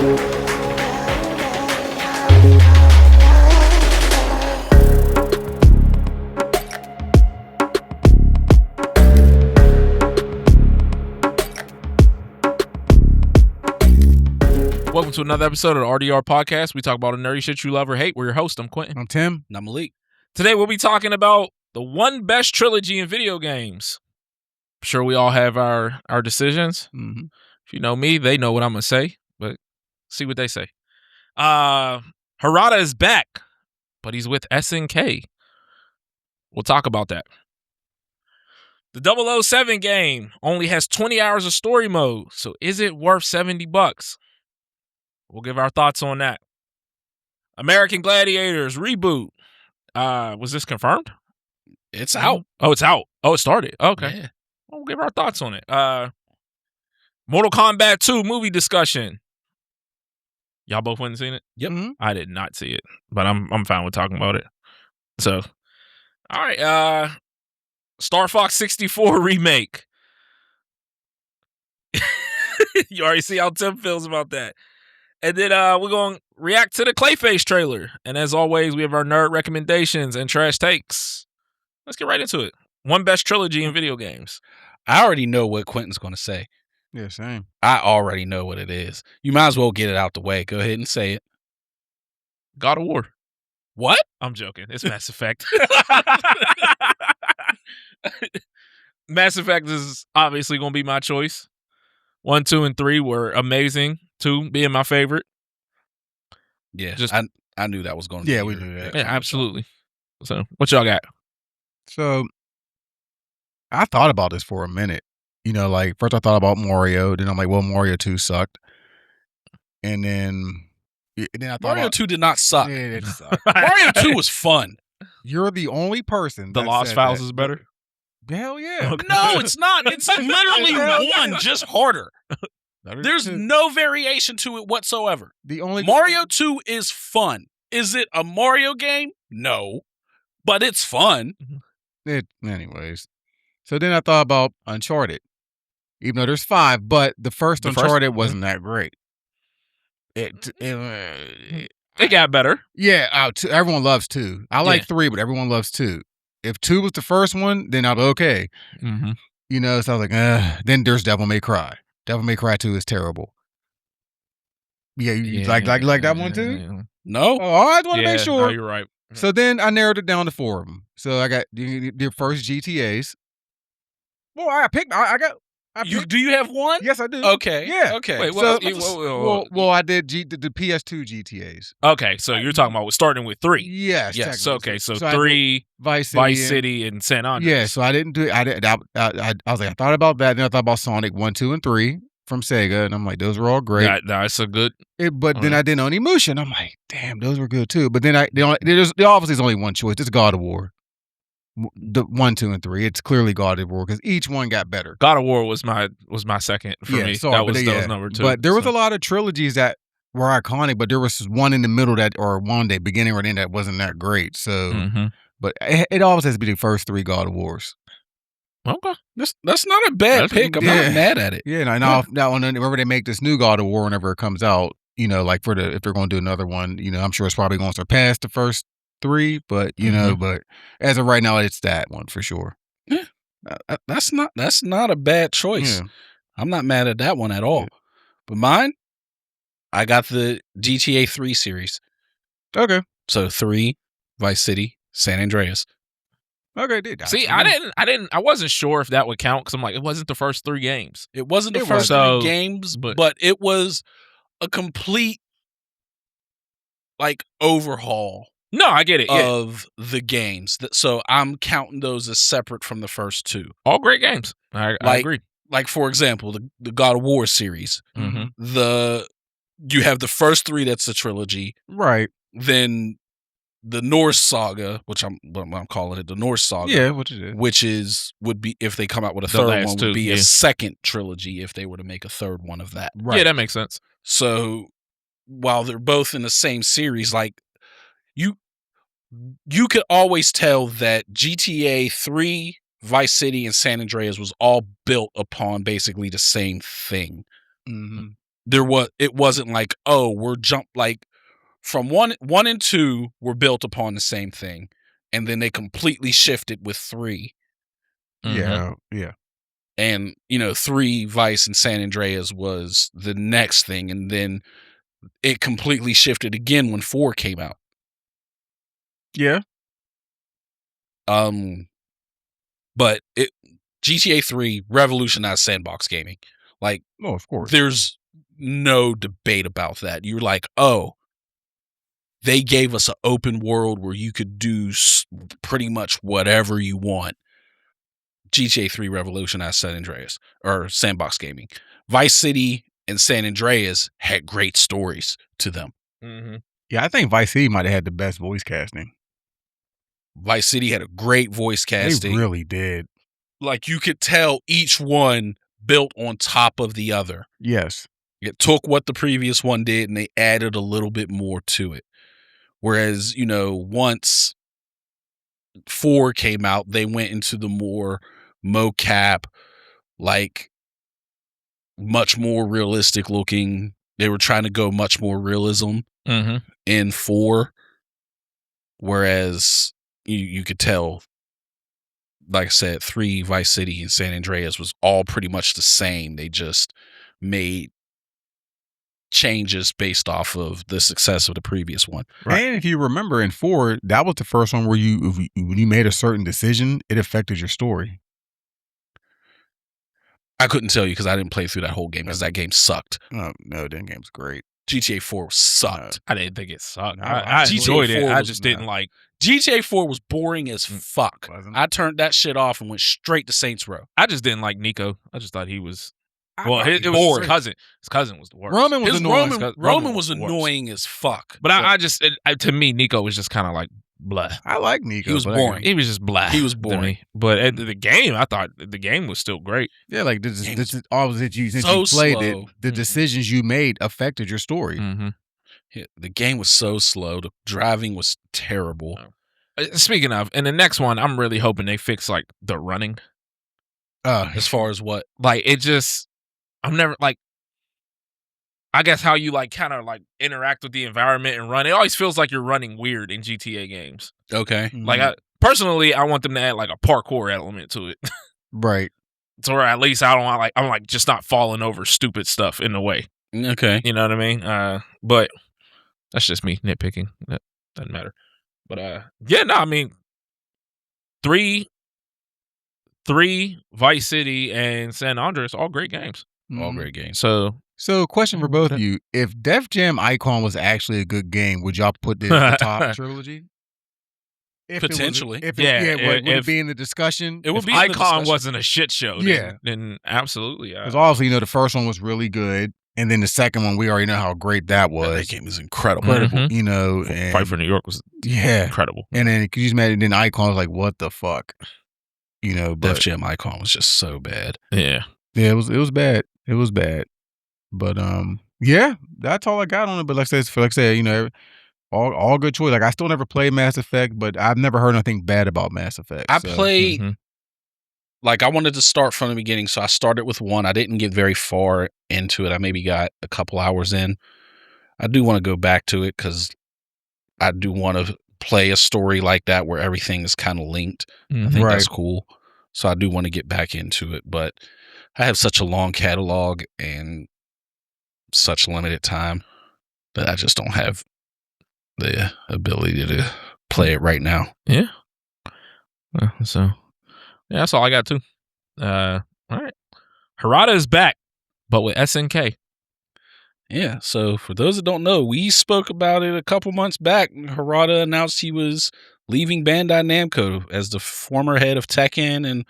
Welcome to another episode of the RDR podcast. We talk about the nerdy shit you love or hate. We're your host. I'm Quintin. I'm Tim. And I'm Malik. Today we'll be talking about the one best trilogy in video games. I'm sure we all have our decisions. Mm-hmm. If you know me, they know what I'm going to say, but see what they say. Harada is back, but he's with SNK. We'll talk about that. The 007 game only has 20 hours of story mode, so is it worth $70? We'll give our thoughts on that. American Gladiators reboot. Was this confirmed? It's out. Oh, it's out. Oh, it started. Okay. Yeah. We'll give our thoughts on it. Mortal Kombat 2 movie discussion. Y'all both went and seen it? Yep. Mm-hmm. I did not see it, but I'm fine with talking about it. So, all right. Star Fox 64 remake. You already see how Tim feels about that. And then we're going to react to the Clayface trailer. And as always, we have our nerd recommendations and trash takes. Let's get right into it. One best trilogy in video games. I already know what Quentin's going to say. Yeah, same. I already know what it is. You might as well get it out the way. Go ahead and say it. God of War. What? I'm joking. It's Mass Effect. Mass Effect is obviously going to be my choice. 1, 2, and 3 were amazing. 2 being my favorite. Yeah, Just- I knew that was going to be. we knew that. Yeah, absolutely. So, what y'all got? So, I thought about this for a minute. You know, like, first I thought about Mario. Then I'm like, well, Mario 2 sucked. And then I thought Mario about, 2 did not suck. Yeah, it sucked. Mario 2 was fun. You're the only person The that Lost said Files that. is better? Hell yeah. Okay. No, it's not. It's literally one, just harder. There's no variation to it whatsoever. The only Mario 2 is fun. Is it a Mario game? No. But it's fun. Anyways. So then I thought about Uncharted. Even though there's 5, but the first Uncharted wasn't that great. It got better. Yeah, everyone loves 2. I like Yeah. 3, but everyone loves 2. If 2 was the first one, then I'll be okay. Mm-hmm. You know, so I was like, then there's Devil May Cry. Devil May Cry 2 is terrible. Yeah, you like that one too? No. Oh, I just want to make sure. No, you're right. So then I narrowed it down to 4 of them. So I got the first GTAs. Well, I picked. Do you have one? Yes, I do. Okay. Yeah. Okay. Wait, Well, I did the PS2 GTAs. Okay, so you're talking about starting with 3. Yes. Yes, technically. So I did 3, Vice City, and San Andreas. Yeah, so I didn't do it. I was like, I thought about that. Then I thought about Sonic 1, 2, and 3 from Sega, and I'm like, those were all great. That's a good. But then I did Onimusha, and I'm like, damn, those were good too. But then there obviously is only one choice. It's God of War. The 1, 2, and 3. It's clearly God of War because each one got better. God of War was my second for me. So, that was number 2. But there was a lot of trilogies that were iconic, but there was one in the middle one day, beginning or end, that wasn't that great. So, but it always has to be the first 3 God of Wars. Okay, that's not a bad pick. I'm not mad at it. Yeah, now whenever they make this new God of War, whenever it comes out, you know, like if they're going to do another one, you know, I'm sure it's probably going to surpass the first 3, but you know, but as of right now, it's that one for sure. Yeah, that's not a bad choice. Yeah. I'm not mad at that one at all. Yeah. But mine, I got the GTA 3 series. Okay. So 3, Vice City, San Andreas. Okay. See, I wasn't sure if that would count because I'm like, it wasn't the first 3 games. It wasn't the It first was. 3 games, but it was a complete overhaul. No, I get it. Of the games. So I'm counting those as separate from the first 2. All great games. I agree. Like, for example, the God of War series. Mm-hmm. You have the first 3 that's a trilogy. Right. Then the Norse saga, which I'm calling it the Norse saga. Yeah, what it is. Which would be, if they come out with a The third last one, 2, would be a second trilogy if they were to make a third one of that. Right. Yeah, that makes sense. So while they're both in the same series, like you could always tell that GTA 3, Vice City, and San Andreas was all built upon basically the same thing. Mm-hmm. it wasn't like, oh, we're from one and 2 were built upon the same thing, and then they completely shifted with 3. Yeah. And 3 Vice and San Andreas was the next thing, and then it completely shifted again when 4 came out. Yeah. But GTA 3 revolutionized sandbox gaming. Like, Oh, of course. there's no debate about that. You're like, oh, they gave us an open world where you could do pretty much whatever you want. GTA 3 revolutionized San Andreas, or sandbox gaming. Vice City and San Andreas had great stories to them. Mm-hmm. Yeah, I think Vice City might have had the best voice casting. Vice City had a great voice casting. They really did. Like, you could tell each one built on top of the other. Yes. It took what the previous one did and they added a little bit more to it. Whereas, once 4 came out, they went into the more mocap, like, much more realistic looking. They were trying to go much more realism in 4. Whereas you could tell, like I said, 3 Vice City and San Andreas was all pretty much the same. They just made changes based off of the success of the previous one. Right. And if you remember in 4, that was the first one where when you made a certain decision, it affected your story. I couldn't tell you because I didn't play through that whole game because that game sucked. Oh, no, that game's great. GTA 4 sucked. I didn't think it sucked. No, I enjoyed it. I just didn't like. GTA 4 was boring as fuck. I turned that shit off and went straight to Saints Row. I just didn't like Nico. I just thought he was. Well, it was boring. his cousin. His cousin was the worst. Roman was annoying. Roman was annoying as fuck. But I just, to me, Nico was just kind of like blah. I like Nico. He was boring. He was just blah. He was boring. But the game, I thought the game was still great. Yeah, like this is all that you since you played it. The decisions you made affected your story. Mm-hmm. Yeah, the game was so slow. The driving was terrible. Speaking of, in the next one, I'm really hoping they fix like the running. As far as what? Like it just, I'm never like. I guess how you like kind of like interact with the environment and run. It always feels like you're running weird in GTA games. Okay. Like I want them to add like a parkour element to it. Right. So or at least I don't want like I'm like just not falling over stupid stuff in the way. Okay. You know what I mean? But that's just me nitpicking. That doesn't matter. But yeah, no, I mean 3 Vice City and San Andreas, all great games. All great games. So question for both of you. If Def Jam Icon was actually a good game, would y'all put this in the top trilogy? Potentially. Would it be in the discussion? It would be. Icon wasn't a shit show. Yeah. Then absolutely. Because obviously, the first one was really good. And then the second one, we already know how great that was. That game is incredible. Mm-hmm. And Fight for New York was incredible. And then could you just imagine? Then Icon was like, what the fuck? Def Jam Icon was just so bad. Yeah. Yeah, it was bad. It was bad. But yeah, that's all I got on it. But like I said, all good choice. Like I still never played Mass Effect, but I've never heard anything bad about Mass Effect. I played. Like I wanted to start from the beginning, so I started with 1. I didn't get very far into it. I maybe got a couple hours in. I do want to go back to it because I do want to play a story like that where everything is kind of linked. I think that's cool. So I do want to get back into it, but I have such a long catalog and such limited time that I just don't have the ability to play it right now. Yeah. So yeah, that's all I got too. All right. Harada is back, but with SNK. Yeah, so for those that don't know, we spoke about it a couple months back. Harada announced he was leaving Bandai Namco as the former head of Tekken and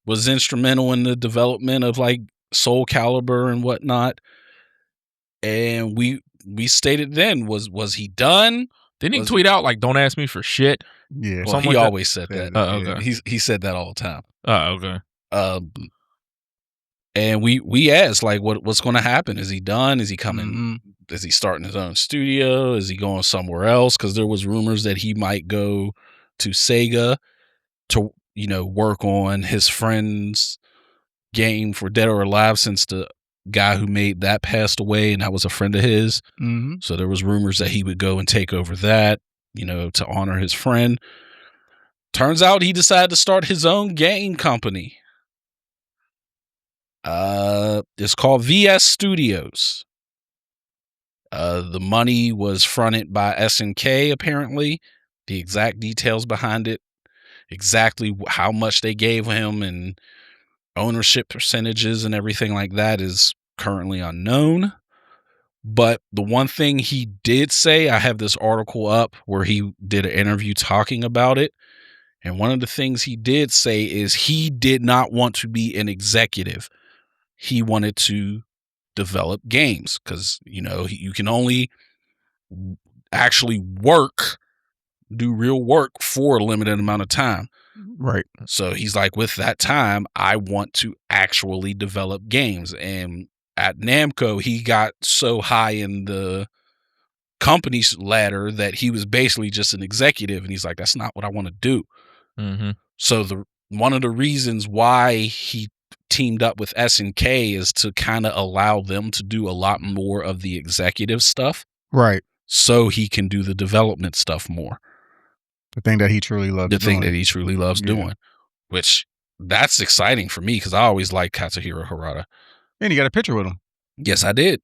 was instrumental in the development of like Soul Calibur and whatnot. And we stated then, was he done? Didn't he tweet out like, "Don't ask me for shit"? Yeah, well, he always said that. Okay. He said that all the time. Oh, okay. And we asked like, what's going to happen? Is he done? Is he coming? Is he starting his own studio? Is he going somewhere else? Because there was rumors that he might go to Sega to work on his friend's game for Dead or Alive, since the guy who made that passed away, and that was a friend of his. Mm-hmm. So there was rumors that he would go and take over that, to honor his friend. Turns out he decided to start his own game company. It's called VS Studios. The money was fronted by SNK, apparently. The exact details behind it, exactly how much they gave him and ownership percentages and everything like that is currently unknown. But the one thing he did say, I have this article up where he did an interview talking about it. And one of the things he did say is he did not want to be an executive. He wanted to develop games because, you can only actually do real work for a limited amount of time. Right. So he's like, with that time, I want to actually develop games. And at Namco, he got so high in the company's ladder that he was basically just an executive. And he's like, that's not what I want to do. Mm-hmm. So one of the reasons why he teamed up with SNK is to kind of allow them to do a lot more of the executive stuff. Right. So he can do the development stuff more. The thing that he truly loves doing. The thing that he truly loves doing. Which, that's exciting for me because I always liked Katsuhiro Harada. And you got a picture with him. Yes, I did.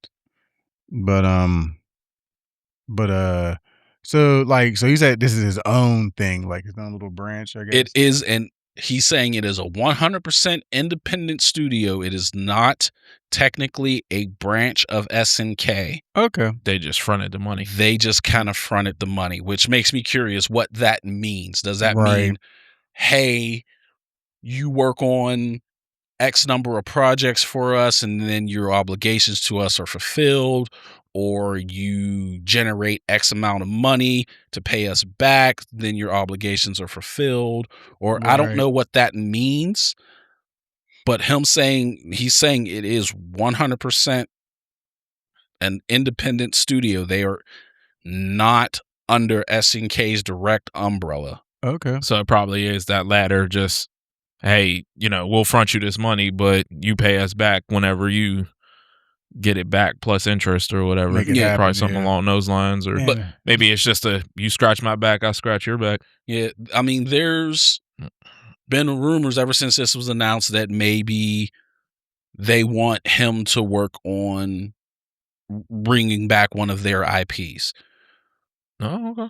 So he said this is his own thing, like his own little branch, I guess. It is, and he's saying it is a 100% independent studio. It is not technically a branch of SNK. Okay. They just fronted the money. They just kind of fronted the money, which makes me curious what that means. Does that mean, hey, you work on X number of projects for us and then your obligations to us are fulfilled, or you generate X amount of money to pay us back, then your obligations are fulfilled, or I don't know what that means, but he's saying it is 100% an independent studio. They are not under SNK's direct umbrella. Okay. So it probably is that ladder, just, hey, we'll front you this money, but you pay us back whenever you get it back plus interest or whatever. Probably something along those lines. Or but maybe it's just you scratch my back, I scratch your back. Yeah, I mean, there's been rumors ever since this was announced that maybe they want him to work on bringing back one of their IPs. Oh, okay.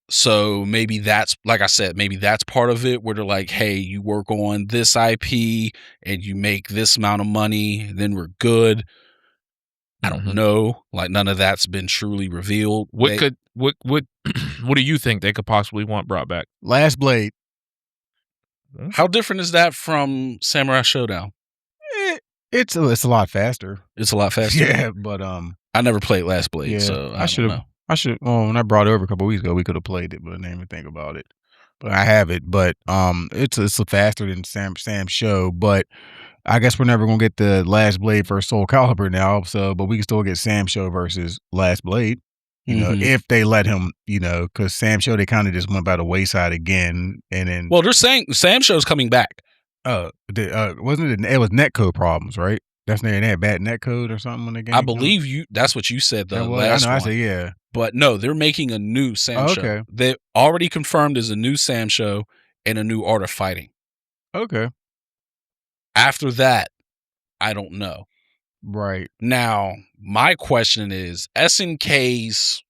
So maybe that's, like I said, maybe that's part of it where they're like, hey, you work on this IP and you make this amount of money, then we're good. I don't know. Like, none of that's been truly revealed. What do you think they could possibly want brought back? Last Blade. How different is that from Samurai Showdown? It's a lot faster. It's a lot faster. Yeah, but I never played Last Blade, so I should have. Well, when I brought it over a couple of weeks ago, we could have played it, but I didn't even think about it. But I have it. But it's faster than Sam's show. But I guess we're never gonna get the Last Blade versus Soul Calibur now. So, but we can still get Sam Show versus Last Blade. If they let him, because Sam Show, they kind of just went by the wayside again. And then, well, they're saying Sam Show's coming back. Wasn't it? It was netcode problems, right? That's they had bad netcode or something when the game. I believe that's what you said. The last one. I said yeah. But no, they're making a new Sam Show. Okay. They already confirmed there's a new Sam Show and a new Art of Fighting. Okay. After that, I don't know. Right. Now, my question is, SNK's,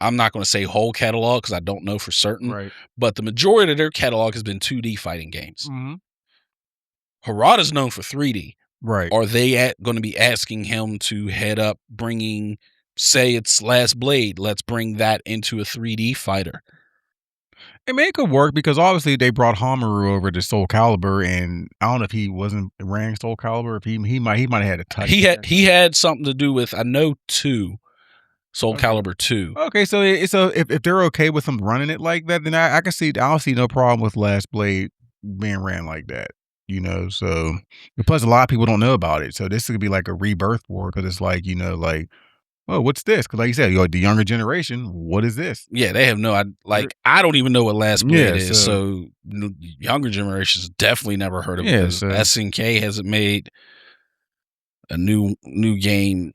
I'm not going to say whole catalog because I don't know for certain, right, but the majority of their catalog has been 2D fighting games. Mm-hmm. Harada's known for 3D. Right. Are they going to be asking him to head up bringing, say it's Last Blade, let's bring that into a 3D fighter? I mean, it could work because obviously they brought Hamaru over to Soul Calibur, and I don't know if he wasn't ran Soul Calibur. If he might have had a touch. He had something to do with, I know, Soul Calibur 2. Okay, so if they're okay with them running it like that, then I can see. I don't see no problem with Last Blade being ran like that. So plus a lot of people don't know about it. So this could be like a rebirth war because it's like oh, what's this? Because like you said, the younger generation, what is this? Yeah, they have no. I don't even know what Last Blade is. So younger generations definitely never heard of it. SNK hasn't made a new game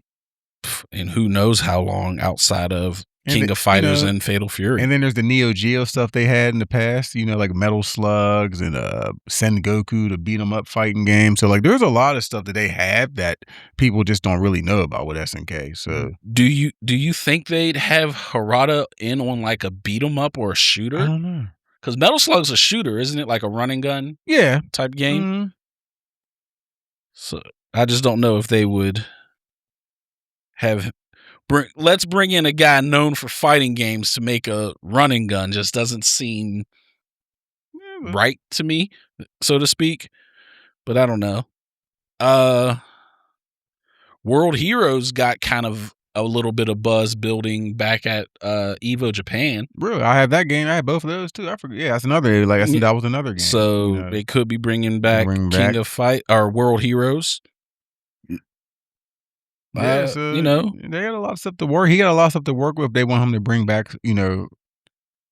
in who knows how long outside of King of Fighters and Fatal Fury. And then there's the Neo Geo stuff they had in the past, like Metal Slugs and Sengoku, the beat 'em up fighting game. So like there's a lot of stuff that they have that people just don't really know about with SNK. So do you think they'd have Harada in on like a beat 'em up or a shooter? I don't know. Because Metal Slug's a shooter, isn't it? Like a run and gun type game. Mm-hmm. So I just don't know if they would have let's bring in a guy known for fighting games to make a running gun. Just doesn't seem right to me, so to speak. But I don't know. World Heroes got kind of a little bit of buzz building back at Evo Japan. Really, I have that game. I have both of those too. I forget. Yeah, that's another. Like I said, that was another game. So they could be bringing back King of Fight or World Heroes. Yeah, so, they got a lot of stuff to work. He got a lot of stuff to work with. They want him to bring back,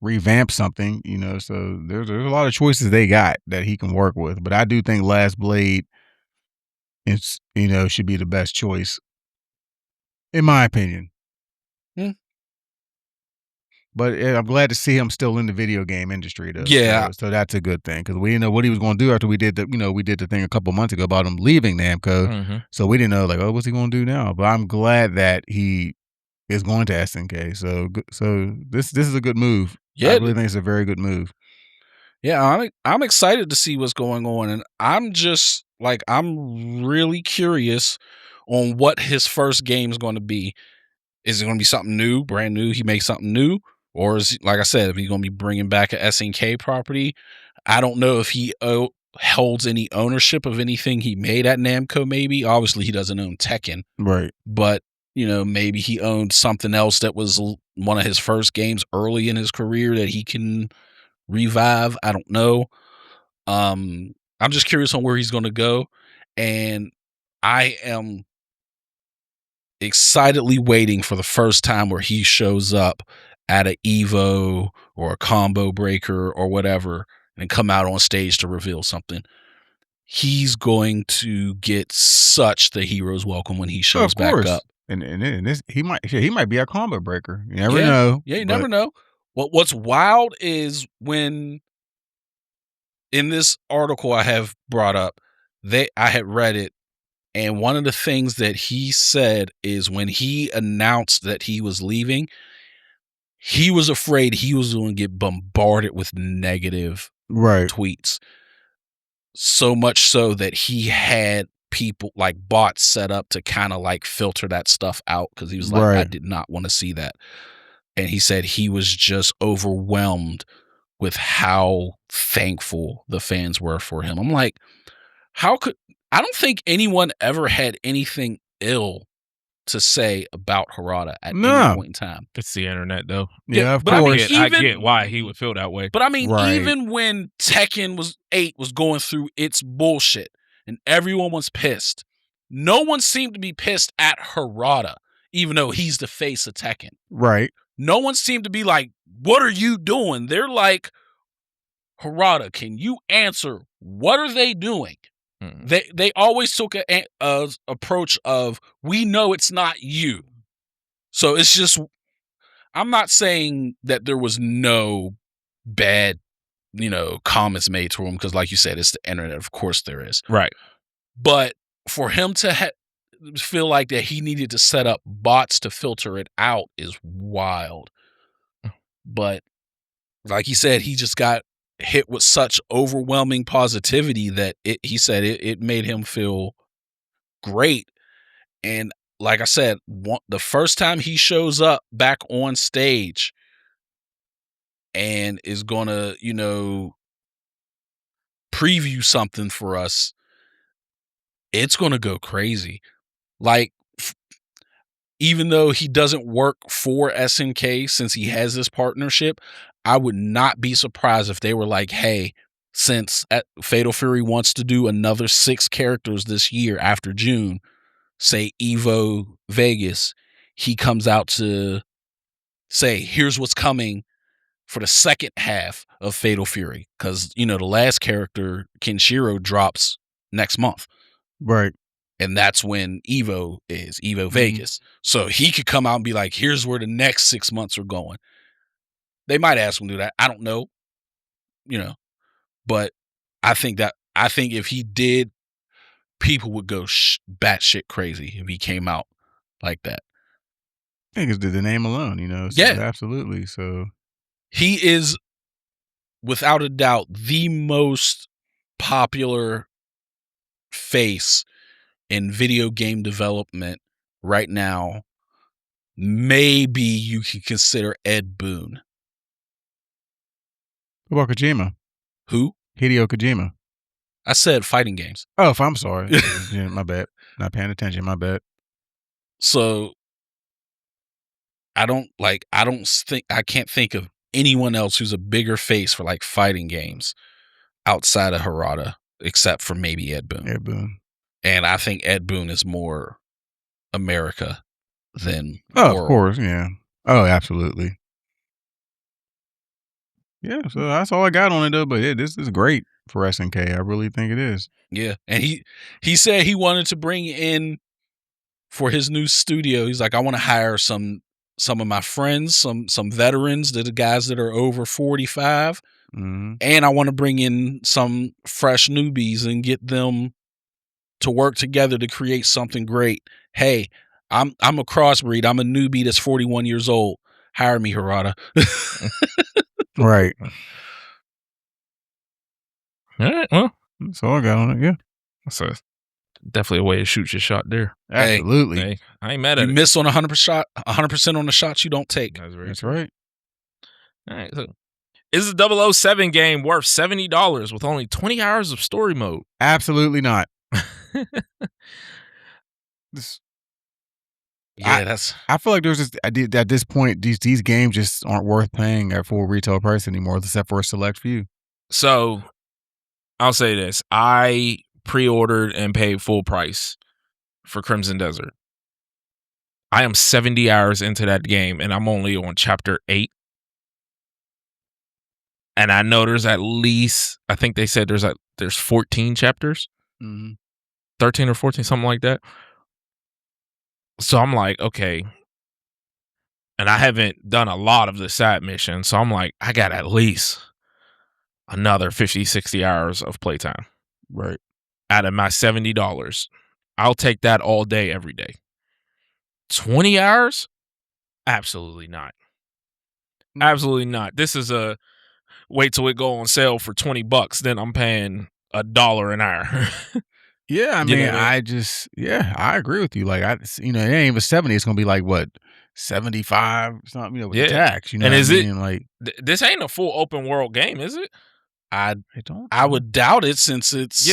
revamp something. So there's a lot of choices they got that he can work with. But I do think Last Blade is, should be the best choice, in my opinion. But I'm glad to see him still in the video game industry, though. Yeah. So that's a good thing because we didn't know what he was going to do after we did the thing a couple months ago about him leaving Namco. Mm-hmm. So we didn't know what's he going to do now? But I'm glad that he is going to SNK. So this is a good move. Yeah, I really think it's a very good move. Yeah, I'm excited to see what's going on, and I'm just like I'm really curious on what his first game is going to be. Is it going to be something new, brand new? He makes something new. Or is, like I said, if he's going to be bringing back a SNK property, I don't know if he holds any ownership of anything he made at Namco, maybe. Obviously, he doesn't own Tekken. Right. But, maybe he owned something else that was one of his first games early in his career that he can revive. I don't know. I'm just curious on where he's going to go. And I am excitedly waiting for the first time where he shows up at a Evo or a combo breaker or whatever and come out on stage to reveal something. He's going to get such the hero's welcome when he shows back up. And this, he might be a combo breaker. You never know. Yeah, you never know. What's wild is when in this article I have brought up, I had read it, and one of the things that he said is when he announced that he was leaving, he was afraid he was going to get bombarded with negative tweets. So much so that he had people like bots set up to kind of like filter that stuff out because he was like, I did not want to see that. And he said he was just overwhelmed with how thankful the fans were for him. I'm like, I don't think anyone ever had anything ill to say about Harada at any point in time. It's the internet, though. Yeah, of course. I mean, I get why he would feel that way. But I mean, even when Tekken 8 was going through its bullshit and everyone was pissed, no one seemed to be pissed at Harada, even though he's the face of Tekken. Right. No one seemed to be like, what are you doing? They're like, Harada, can you answer? What are they doing? They always took a approach of, we know it's not you. So it's just, I'm not saying that there was no bad, comments made to him because like you said, it's the internet. Of course there is. Right. But for him to feel like that he needed to set up bots to filter it out is wild. But like he said, he just got hit with such overwhelming positivity that he said it made him feel great. And like I said, the first time he shows up back on stage and is gonna, preview something for us, it's gonna go crazy. Like, even though he doesn't work for SNK since he has this partnership, I would not be surprised if they were like, hey, since Fatal Fury wants to do another 6 characters this year after June, say Evo Vegas, he comes out to say, here's what's coming for the second half of Fatal Fury. Because, the last character, Kenshiro, drops next month. Right. And that's when Evo Vegas. So he could come out and be like, here's where the next 6 months are going. They might ask him to do that. I don't know. But I think if he did, people would go batshit crazy if he came out like that. I think it's the name alone, So Yeah. absolutely. So he is, without a doubt, the most popular face in video game development right now. Maybe you could consider Ed Boon. What about Kojima? Who? Hideo Kojima. I said fighting games. Oh, I'm sorry. Yeah, my bad. Not paying attention. My bad. So I can't think of anyone else who's a bigger face for like fighting games outside of Harada, except for maybe Ed Boon. Ed Boon. And I think Ed Boon is more America than world. Of course, yeah. Oh, absolutely. Yeah, so that's all I got on it though. But yeah, this is great for SNK. I really think it is. Yeah, and he said he wanted to bring in for his new studio. He's like, I want to hire some of my friends, some veterans, the guys that are over 45, and I want to bring in some fresh newbies and get them to work together to create something great. Hey, I'm a crossbreed. I'm a newbie that's 41 years old. Hire me, Harada. Right. All right. Well, that's all I got on it. Yeah. That's definitely a way to shoot your shot there. Absolutely. Hey, I ain't mad at it. You miss on 100% on the shots you don't take. That's right. All right. So, is the 007 game worth $70 with only 20 hours of story mode? Absolutely not. I feel like there's just at this point these games just aren't worth paying at full retail price anymore, except for a select few. So I'll say this: I pre-ordered and paid full price for Crimson Desert. I am 70 hours into that game, and I'm only on chapter 8. And I know there's at least, I think they said there's 14 chapters, 13 or 14, something like that. So I'm like, okay. And I haven't done a lot of the side missions. So I'm like, I got at least another 50, 60 hours of playtime. Right. Out of my $70. I'll take that all day, every day. 20 hours? Absolutely not. Absolutely not. This is a wait till it go on sale for $20. Then I'm paying $1 an hour. Yeah, I mean, I agree with you. Like, it ain't even 70. It's gonna be like what, 75 something, with the tax. And is it like this ain't a full open world game, is it? I would doubt it, since it's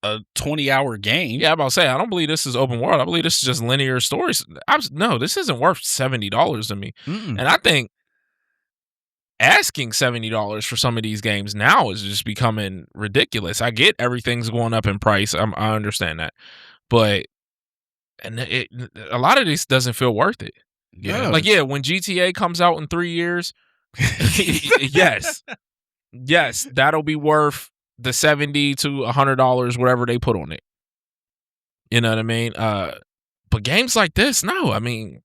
a 20-hour game. Yeah, I'm about to say, I don't believe this is open world. I believe this is just linear stories. No, this isn't worth $70 to me. And I think asking $70 for some of these games now is just becoming ridiculous. I get everything's going up in price. I understand that, but a lot of this doesn't feel worth it. Yeah, when GTA comes out in 3 years, yes, that'll be worth the $70 to $100, whatever they put on it. You know what I mean? But games like this, no. I mean,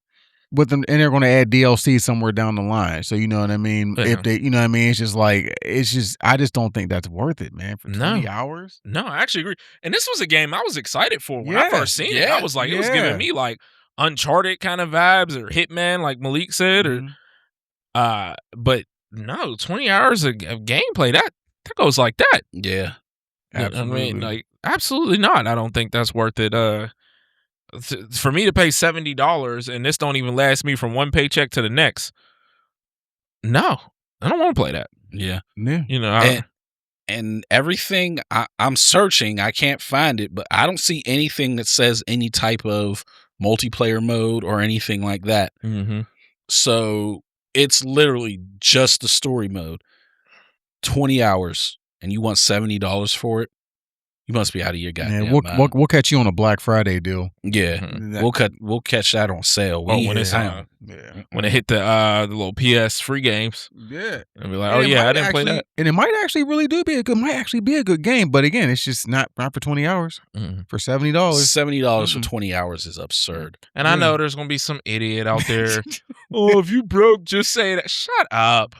with them, and they're going to add DLC somewhere down the line. So you know what I mean? Yeah. If they, you know what I mean? I just don't think that's worth it, man. For 20 hours? No, I actually agree. And this was a game I was excited for when I first seen it. I was like, it was giving me like Uncharted kind of vibes, or Hitman, like Malik said, or but no, 20 hours of gameplay that goes like that. Yeah, absolutely. I mean, like, absolutely not. I don't think that's worth it. For me to pay $70 and this don't even last me from one paycheck to the next. No, I don't want to play that. Yeah. And everything I'm searching, I can't find it, but I don't see anything that says any type of multiplayer mode or anything like that. So it's literally just the story mode. 20 hours, and you want $70 for it? You must be out of your goddamn Yeah, mind. we'll catch you on a Black Friday deal. Yeah, Mhm. we'll catch that on sale. Oh, when it's Damn. when it hit the little PS free games, Yeah. and be like, oh yeah, I didn't play that. And it might actually really be a good game, but again, it's just not for 20 hours. Mhm. For $70. $70 for 20 hours is absurd. And I know there's gonna be some idiot out there. Oh, if you broke, just say that. Shut up.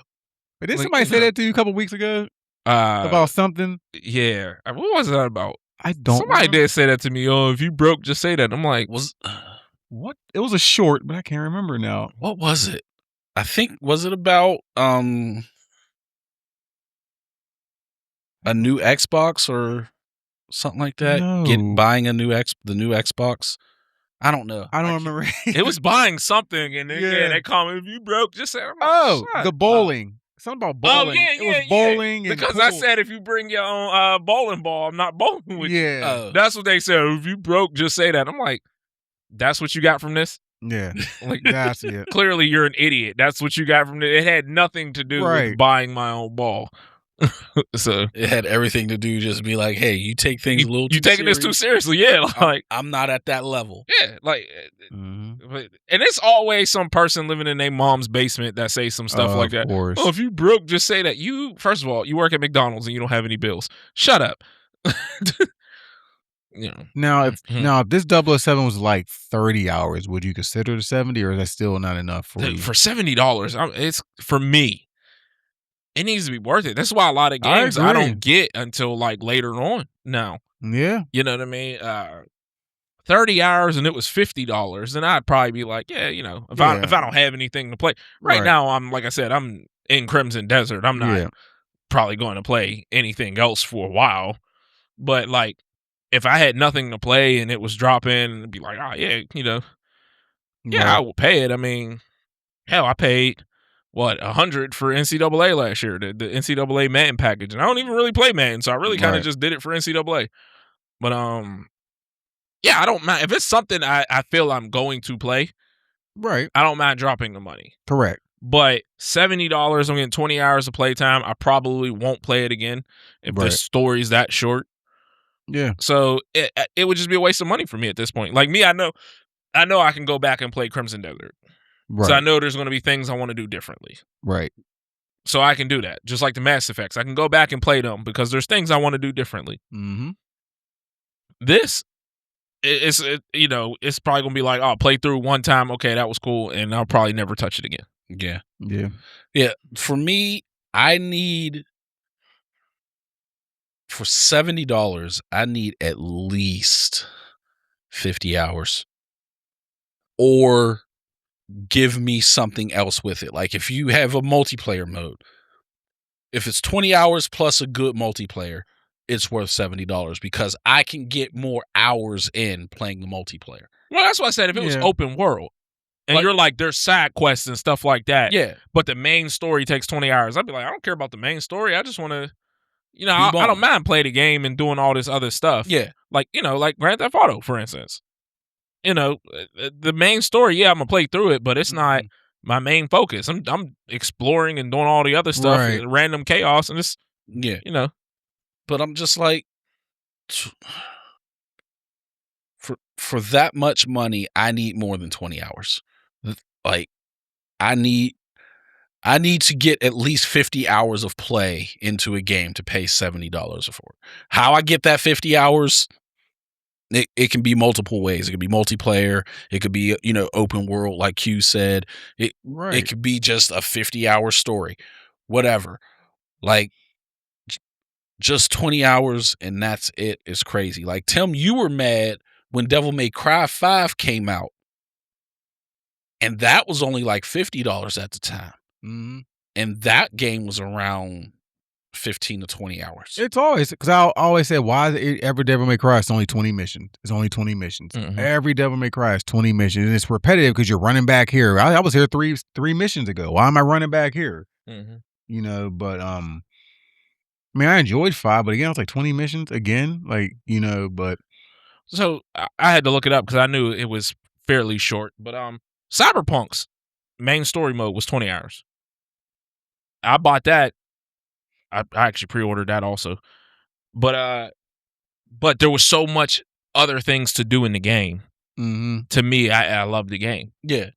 But did Like, somebody say that to you a couple weeks ago about something? Yeah. What was that about? I don't. Somebody did say that to me. Oh, if you broke, just say that. I'm like, what? It was a short, but I can't remember now. What was it? I think was it about a new Xbox or something like that? No. Buying the new Xbox. I don't know. I don't remember. it was buying something, and then they comment, if you broke, just say. I'm like, shut the bowling. Something about bowling. Oh, yeah, it was bowling. And because I said if you bring your own bowling ball, I'm not bowling with you. Yeah. That's what they said. If you broke, just say that. I'm like, that's what you got from this? Yeah. Like, that's it. Clearly, you're an idiot. That's what you got from this. It had nothing to do with buying my own ball. So it had everything to do just be like, hey, you take things a little too you taking this too seriously. Yeah, like I'm not at that level. Yeah, like and it's always some person living in their mom's basement that say some stuff like that. Course. Oh, if you broke, just say that. You, first of all, you work at McDonald's and you don't have any bills. Shut up. Now if this 007 was like 30 hours, would you consider the 70, or is that still not enough for you? For $70, it's for me. It needs to be worth it. That's why a lot of games I don't get until like later on now. Yeah. You know what I mean? 30 hours and it was $50, then I'd probably be like, yeah, if I don't have anything to play. Right now, I'm like I said, I'm in Crimson Desert. I'm not probably going to play anything else for a while. But like, if I had nothing to play and it was dropping, and it'd be like, oh yeah, I will pay it. I mean, hell, I paid $100 for NCAA last year, the NCAA Madden package, and I don't even really play Madden, so I really kind of just did it for NCAA. But yeah, I don't mind if it's something I feel I'm going to play. Right, I don't mind dropping the money. Correct. But $70, I'm getting 20 hours of playtime. I probably won't play it again if the story's that short. Yeah. So it would just be a waste of money for me at this point. Like me, I know I can go back and play Crimson Desert. Right. So I know there's going to be things I want to do differently. Right. So I can do that. Just like the Mass Effects. I can go back and play them because there's things I want to do differently. Mm-hmm. This, it's probably going to be like, oh, play through one time. Okay, that was cool. And I'll probably never touch it again. Yeah. Yeah. Yeah. For me, for $70, I need at least 50 hours. Or give me something else with it. Like if you have a multiplayer mode, if it's 20 hours plus a good multiplayer, it's worth $70 because I can get more hours in playing the multiplayer. Well, that's what I said. If it was open world and you're like, there's side quests and stuff like that. Yeah. But the main story takes 20 hours. I'd be like, I don't care about the main story. I just want to, I don't mind playing the game and doing all this other stuff. Yeah. Like, like Grand Theft Auto, for instance. The main story, I'm gonna play through it, but it's not my main focus. I'm exploring and doing all the other stuff, and random chaos, and it's But I'm just like, for that much money, I need more than 20 hours. Like, I need to get at least 50 hours of play into a game to pay $70 for it. How I get that 50 hours? It can be multiple ways. It could be multiplayer. It could be, open world, like Q said. It could be just a 50-hour story, whatever. Like, just 20 hours and that's it is crazy. Like, Tim, you were mad when Devil May Cry 5 came out. And that was only like $50 at the time. Mm-hmm. And that game was around 15 to 20 hours. It's always, because I always say, why is every Devil May Cry it's only 20 missions? It's only 20 missions. Mm-hmm. Every Devil May Cry is 20 missions. And it's repetitive because you're running back here. I was here three missions ago. Why am I running back here? Mm-hmm. But I mean, I enjoyed 5, but again, it's like 20 missions again. Like, but. So I had to look it up because I knew it was fairly short. But Cyberpunk's main story mode was 20 hours. I bought that. I actually pre-ordered that also. But but there was so much other things to do in the game. Mm-hmm. To me, I loved the game. Yeah.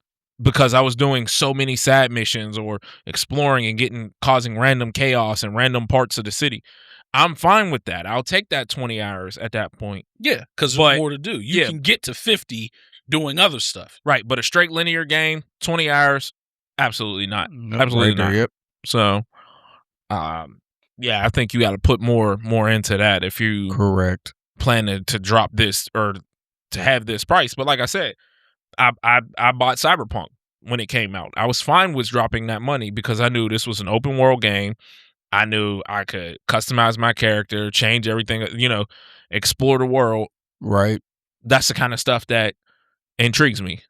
Because I was doing so many side missions or exploring and causing random chaos in random parts of the city. I'm fine with that. I'll take that 20 hours at that point. Yeah, because there's more to do. You can get to 50 doing other stuff. Right, but a straight linear game, 20 hours, absolutely not. Nope, absolutely right not. there, yep. So, yeah, I think you got to put more into that if you correct plan to drop this or to have this price. But like I said, I bought Cyberpunk when it came out. I was fine with dropping that money because I knew this was an open world game. I knew I could customize my character, change everything, explore the world. Right. That's the kind of stuff that intrigues me.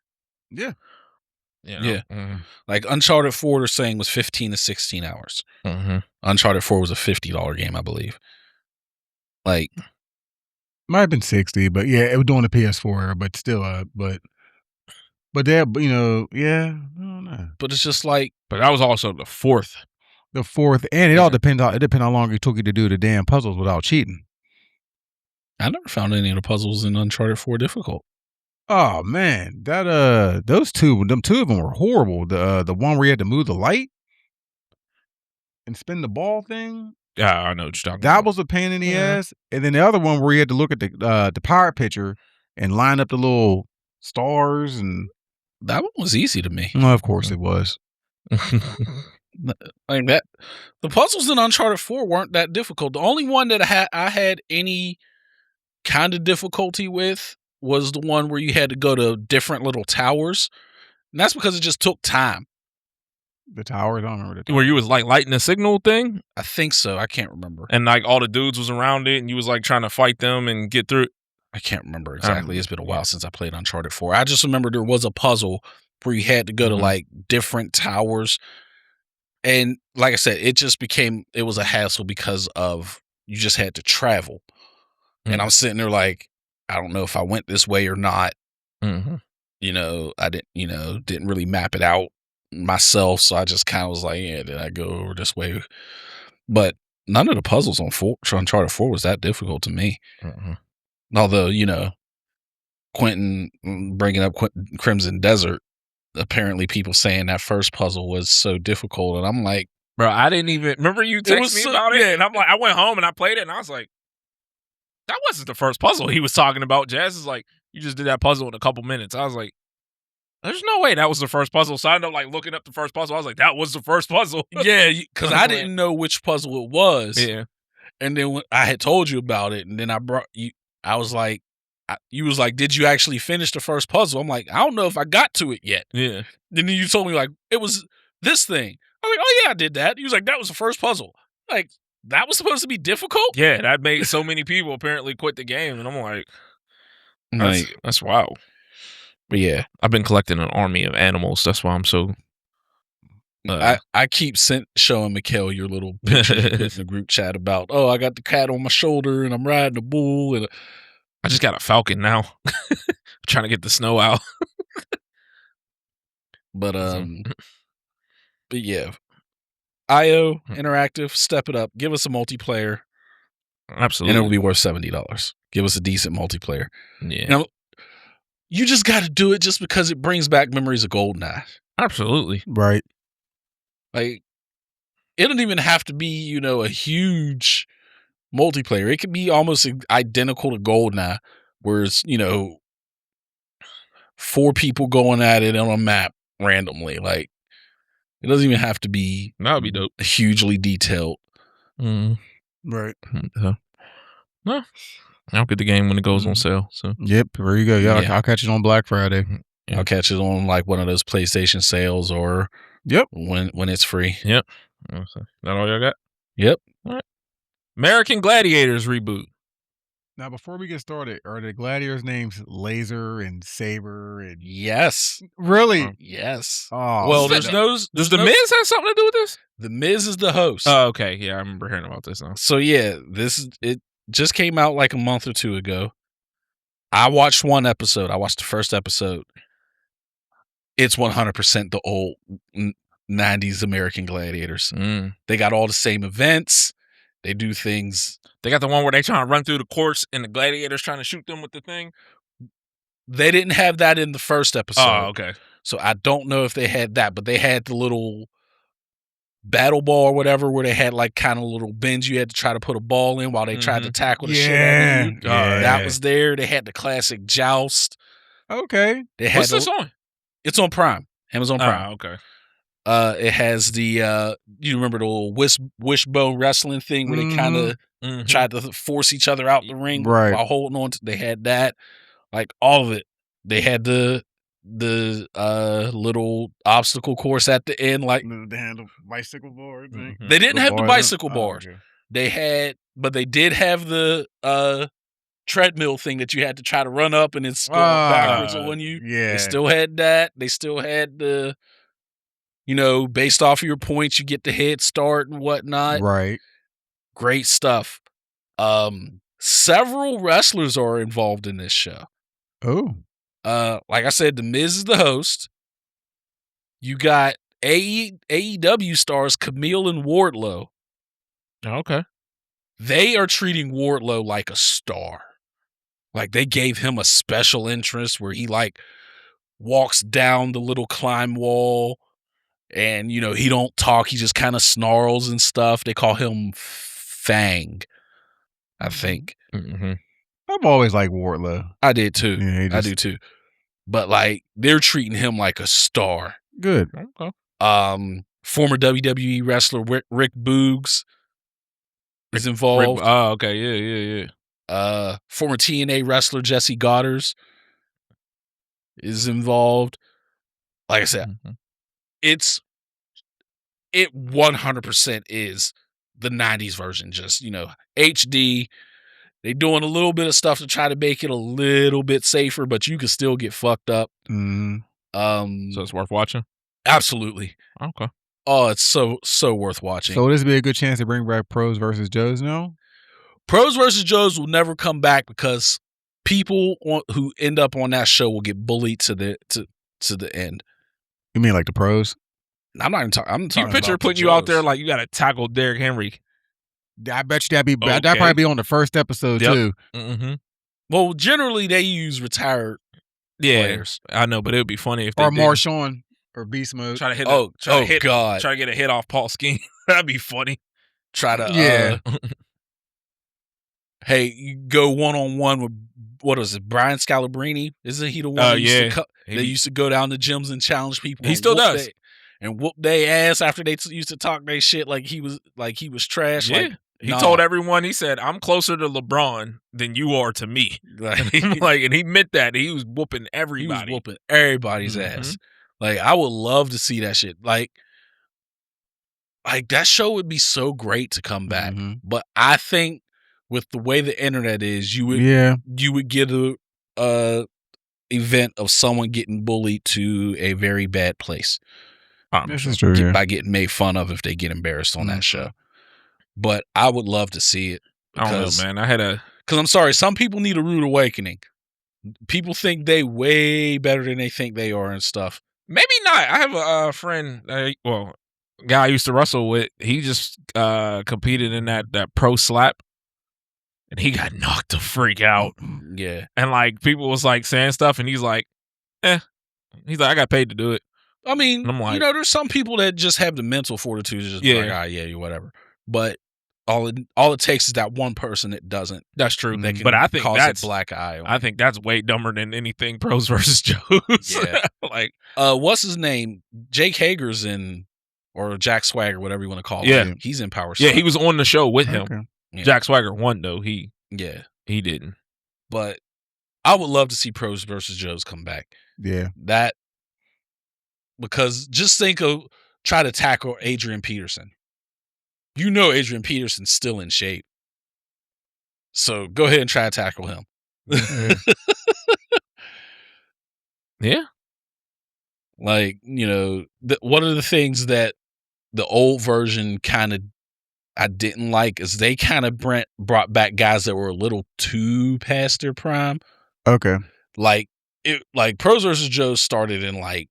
Yeah. Yeah. Mm-hmm. Like Uncharted 4, they're saying was 15 to 16 hours. Mm-hmm. Uncharted 4 was a $50 game, I believe. Like, might have been 60, but yeah, it was doing the PS4 era, but still, but that, yeah, I don't know. But it's just like, but that was also the fourth, and it all depends on how long it took you to do the damn puzzles without cheating. I never found any of the puzzles in Uncharted 4 difficult. Oh man, that those two of them were horrible. The one where you had to move the light and spin the ball thing. Yeah, I know what you're talking that about. Was a pain in the ass. And then the other one where you had to look at the pirate picture and line up the little stars, and that one was easy to me. Well, of course it was. Like that, the puzzles in Uncharted 4 weren't that difficult. The only one that I had any kind of difficulty with was the one where you had to go to different little towers, and that's because it just took time. The tower, I don't remember the tower. Where you was like lighting a signal thing? I think so. I can't remember. And like all the dudes was around it, and you was like trying to fight them and get through. I can't remember exactly. It's been a while since I played Uncharted 4. I just remember there was a puzzle where you had to go to like different towers. And like I said, it was a hassle because of you just had to travel. And I'm sitting there like, I don't know if I went this way or not. Mm-hmm. I didn't really map it out myself. So I just kind of was like, yeah, did I go over this way? But none of the puzzles on Uncharted 4 was that difficult to me. Mm-hmm. Although, Quintin bringing up Crimson Desert, apparently people saying that first puzzle was so difficult. And I'm like, bro, I didn't even remember you texting me about it. And I'm like, I went home and I played it and I was like, that wasn't the first puzzle he was talking about. Jazz is like, you just did that puzzle in a couple minutes. I was like, there's no way that was the first puzzle. So I ended up like looking up the first puzzle. I was like, that was the first puzzle. Yeah, because I didn't know which puzzle it was. Yeah. And then when I had told you about it, and then I brought you, I was like, you was like, did you actually finish the first puzzle? I'm like, I don't know if I got to it yet. Yeah. Then you told me like, it was this thing. I was like, oh yeah, I did that. He was like, that was the first puzzle. Like, that was supposed to be difficult? Yeah, that made so many people apparently quit the game. And I'm like, that's wild. But yeah, I've been collecting an army of animals. That's why I'm so. I keep showing Mikhail your little picture you put in the group chat about, oh, I got the cat on my shoulder and I'm riding a bull. And I just got a falcon now. Trying to get the snow out. But yeah. IO Interactive, step it up. Give us a multiplayer. Absolutely. And it'll be worth $70. Give us a decent multiplayer. Yeah. You just got to do it just because it brings back memories of GoldenEye. Absolutely. Right. Like, it doesn't even have to be, a huge multiplayer. It could be almost identical to GoldenEye, where it's, 4 people going at it on a map randomly. Like, it doesn't even have to be that would be dope. Hugely detailed. Right. No. I'll get the game when it goes on sale. So yep, there you go. Yeah, I'll catch it on Black Friday. Yeah. I'll catch it on like one of those PlayStation sales or when it's free. Yep. That all y'all got? Yep. All right. American Gladiators reboot. Now, before we get started, are the gladiators' names Laser and Saber and yes, really? Yes. Oh, well, does the Miz have something to do with this? The Miz is the host. Oh, okay. Yeah, I remember hearing about this now. So yeah, it just came out like a month or two ago. I watched one episode. I watched the first episode. It's 100% the old 90s American Gladiators. They got all the same events. They do things. They got the one where they trying to run through the course and the gladiators trying to shoot them with the thing. They didn't have that in the first episode. Oh, okay. So I don't know if they had that, but they had the little battle ball or whatever where they had like kind of little bins you had to try to put a ball in while they tried to tackle the shit out of you. That was there. They had the classic joust. Okay. They had What's this on? It's on Prime. Amazon Prime. Oh, okay. It has the you remember the little wishbone wrestling thing where they kind of tried to force each other out the ring while holding on to. They had that, like all of it. They had the little obstacle course at the end, like the handle bicycle board thing. They didn't have the bicycle board. Okay. They had, but they did have the treadmill thing that you had to try to run up and it's going backwards on you. Yeah. They still had that. They still had the, based off of your points, you get the head start and whatnot. Right. Great stuff. Several wrestlers are involved in this show. Oh. Like I said, The Miz is the host. You got AEW stars Camille and Wardlow. Okay. They are treating Wardlow like a star. Like they gave him a special interest where he like walks down the little climb wall and, he don't talk. He just kind of snarls and stuff. They call him Fang, I think. Mm-hmm. I've always liked Wardlow. I did too. Yeah, I do too. But like they're treating him like a star. Good. Okay. Former WWE wrestler Rick Boogs is involved. Oh, okay. Yeah. Former TNA wrestler Jesse Goddard is involved. Like I said, it 100% is the 90s version, just, HD. They doing a little bit of stuff to try to make it a little bit safer, but you can still get fucked up. Mm. So it's worth watching? Absolutely. Okay. Oh, it's so worth watching. So this would be a good chance to bring back Pros versus Joes now? Pros versus Joes will never come back because people who end up on that show will get bullied to the end. You mean like the Pros? I'm not even talking. I'm talking. You picture about putting you out there like you got to tackle Derrick Henry. I bet you that'd probably be on the first episode too. Mm-hmm. Well, generally they use retired players. I know, but it would be funny if they or did. Marshawn or Beast Mode. Try to hit. God! Try to get a hit off Paul Skeen. That'd be funny. Try to hey, you go 1-on-1 with what is it? Brian Scalabrine? Isn't he the one? They used to go down to gyms and challenge people. He still does. And whoop their ass after they used to talk their shit like he was trash. Yeah. Like, he told everyone, he said, I'm closer to LeBron than you are to me. And he meant that. He was whooping everybody. He was whooping everybody's ass. Like, I would love to see that shit. Like that show would be so great to come back. But I think with the way the internet is, you would get a event of someone getting bullied to a very bad place. This is true. By getting made fun of if they get embarrassed on that show. But I would love to see it. Because, I don't know, man. Because I'm sorry, some people need a rude awakening. People think they way better than they think they are and stuff. Maybe not. I have a friend, guy I used to wrestle with. He just competed in that pro slap. And he got knocked the freak out. Yeah. And like people was like saying stuff and he's like, He's like, I got paid to do it. I mean, I'm like, there's some people that just have the mental fortitude to just be like, whatever. But all it takes is that one person that doesn't. That's true. That can but I think cause that's a black eye. I think that's way dumber than anything Pros versus Joes. Yeah. Like, what's his name? Jake Hager's in, or Jack Swagger, whatever you want to call him. Yeah. He's in Power. Yeah, he was on the show with him. Okay. Yeah. Jack Swagger won though. He didn't. But I would love to see Pros versus Joes come back. Yeah. Because just try to tackle Adrian Peterson. Adrian Peterson's still in shape. So go ahead and try to tackle him. Yeah. Like, one of the things that the old version kind of I didn't like is they kind of brought back guys that were a little too past their prime. Okay. Like Pros versus Joes started in like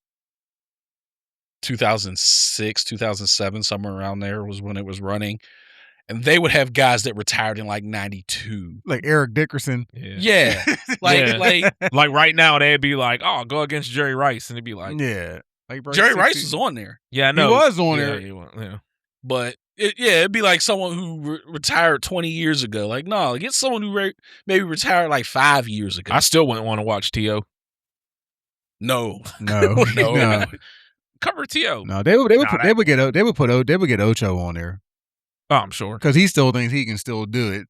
2006, 2007, somewhere around there was when it was running. and they would have guys that retired in like 92. Like Eric Dickerson. Yeah. Like right now they'd be like, oh, go against Jerry Rice, and it'd be like, yeah. Like, bro, Jerry 60. Rice was on there. Yeah, I know. He was on there. Yeah. But it'd be like someone who retired 20 years ago. Like, no, get someone who maybe retired like 5 years ago. I still wouldn't want to watch T.O. No. Cover T.O. No, they would get Ocho on there. Oh, I'm sure, because he still thinks he can still do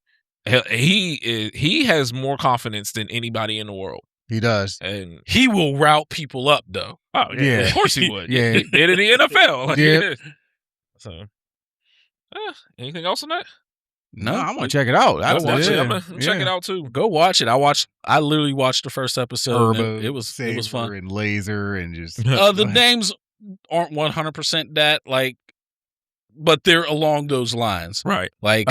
it. He has more confidence than anybody in the world. He does, and he will route people up though. Oh yeah, of course he would. Yeah, he did it in the NFL. Yeah. So, anything else on that? No, I want to check it out. Go watch it. I'm gonna check it out too. Go watch it. I literally watched the first episode. It was fun and Laser and just the names aren't 100% that like, but they're along those lines, right? Like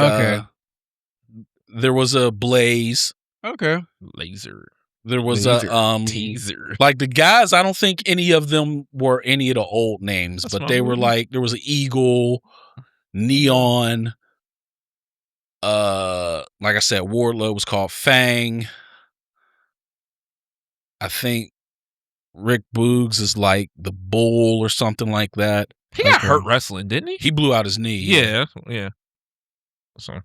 there was a Blaze. Okay. Laser. There was a teaser. Like the guys, I don't think any of them were any of the old names, but they were like there was an Eagle, Neon. Like I said, Wardlow was called Fang. I think Rick Boogs is like the Bull or something like that. He got hurt wrestling, didn't he? He blew out his knee. Yeah. So,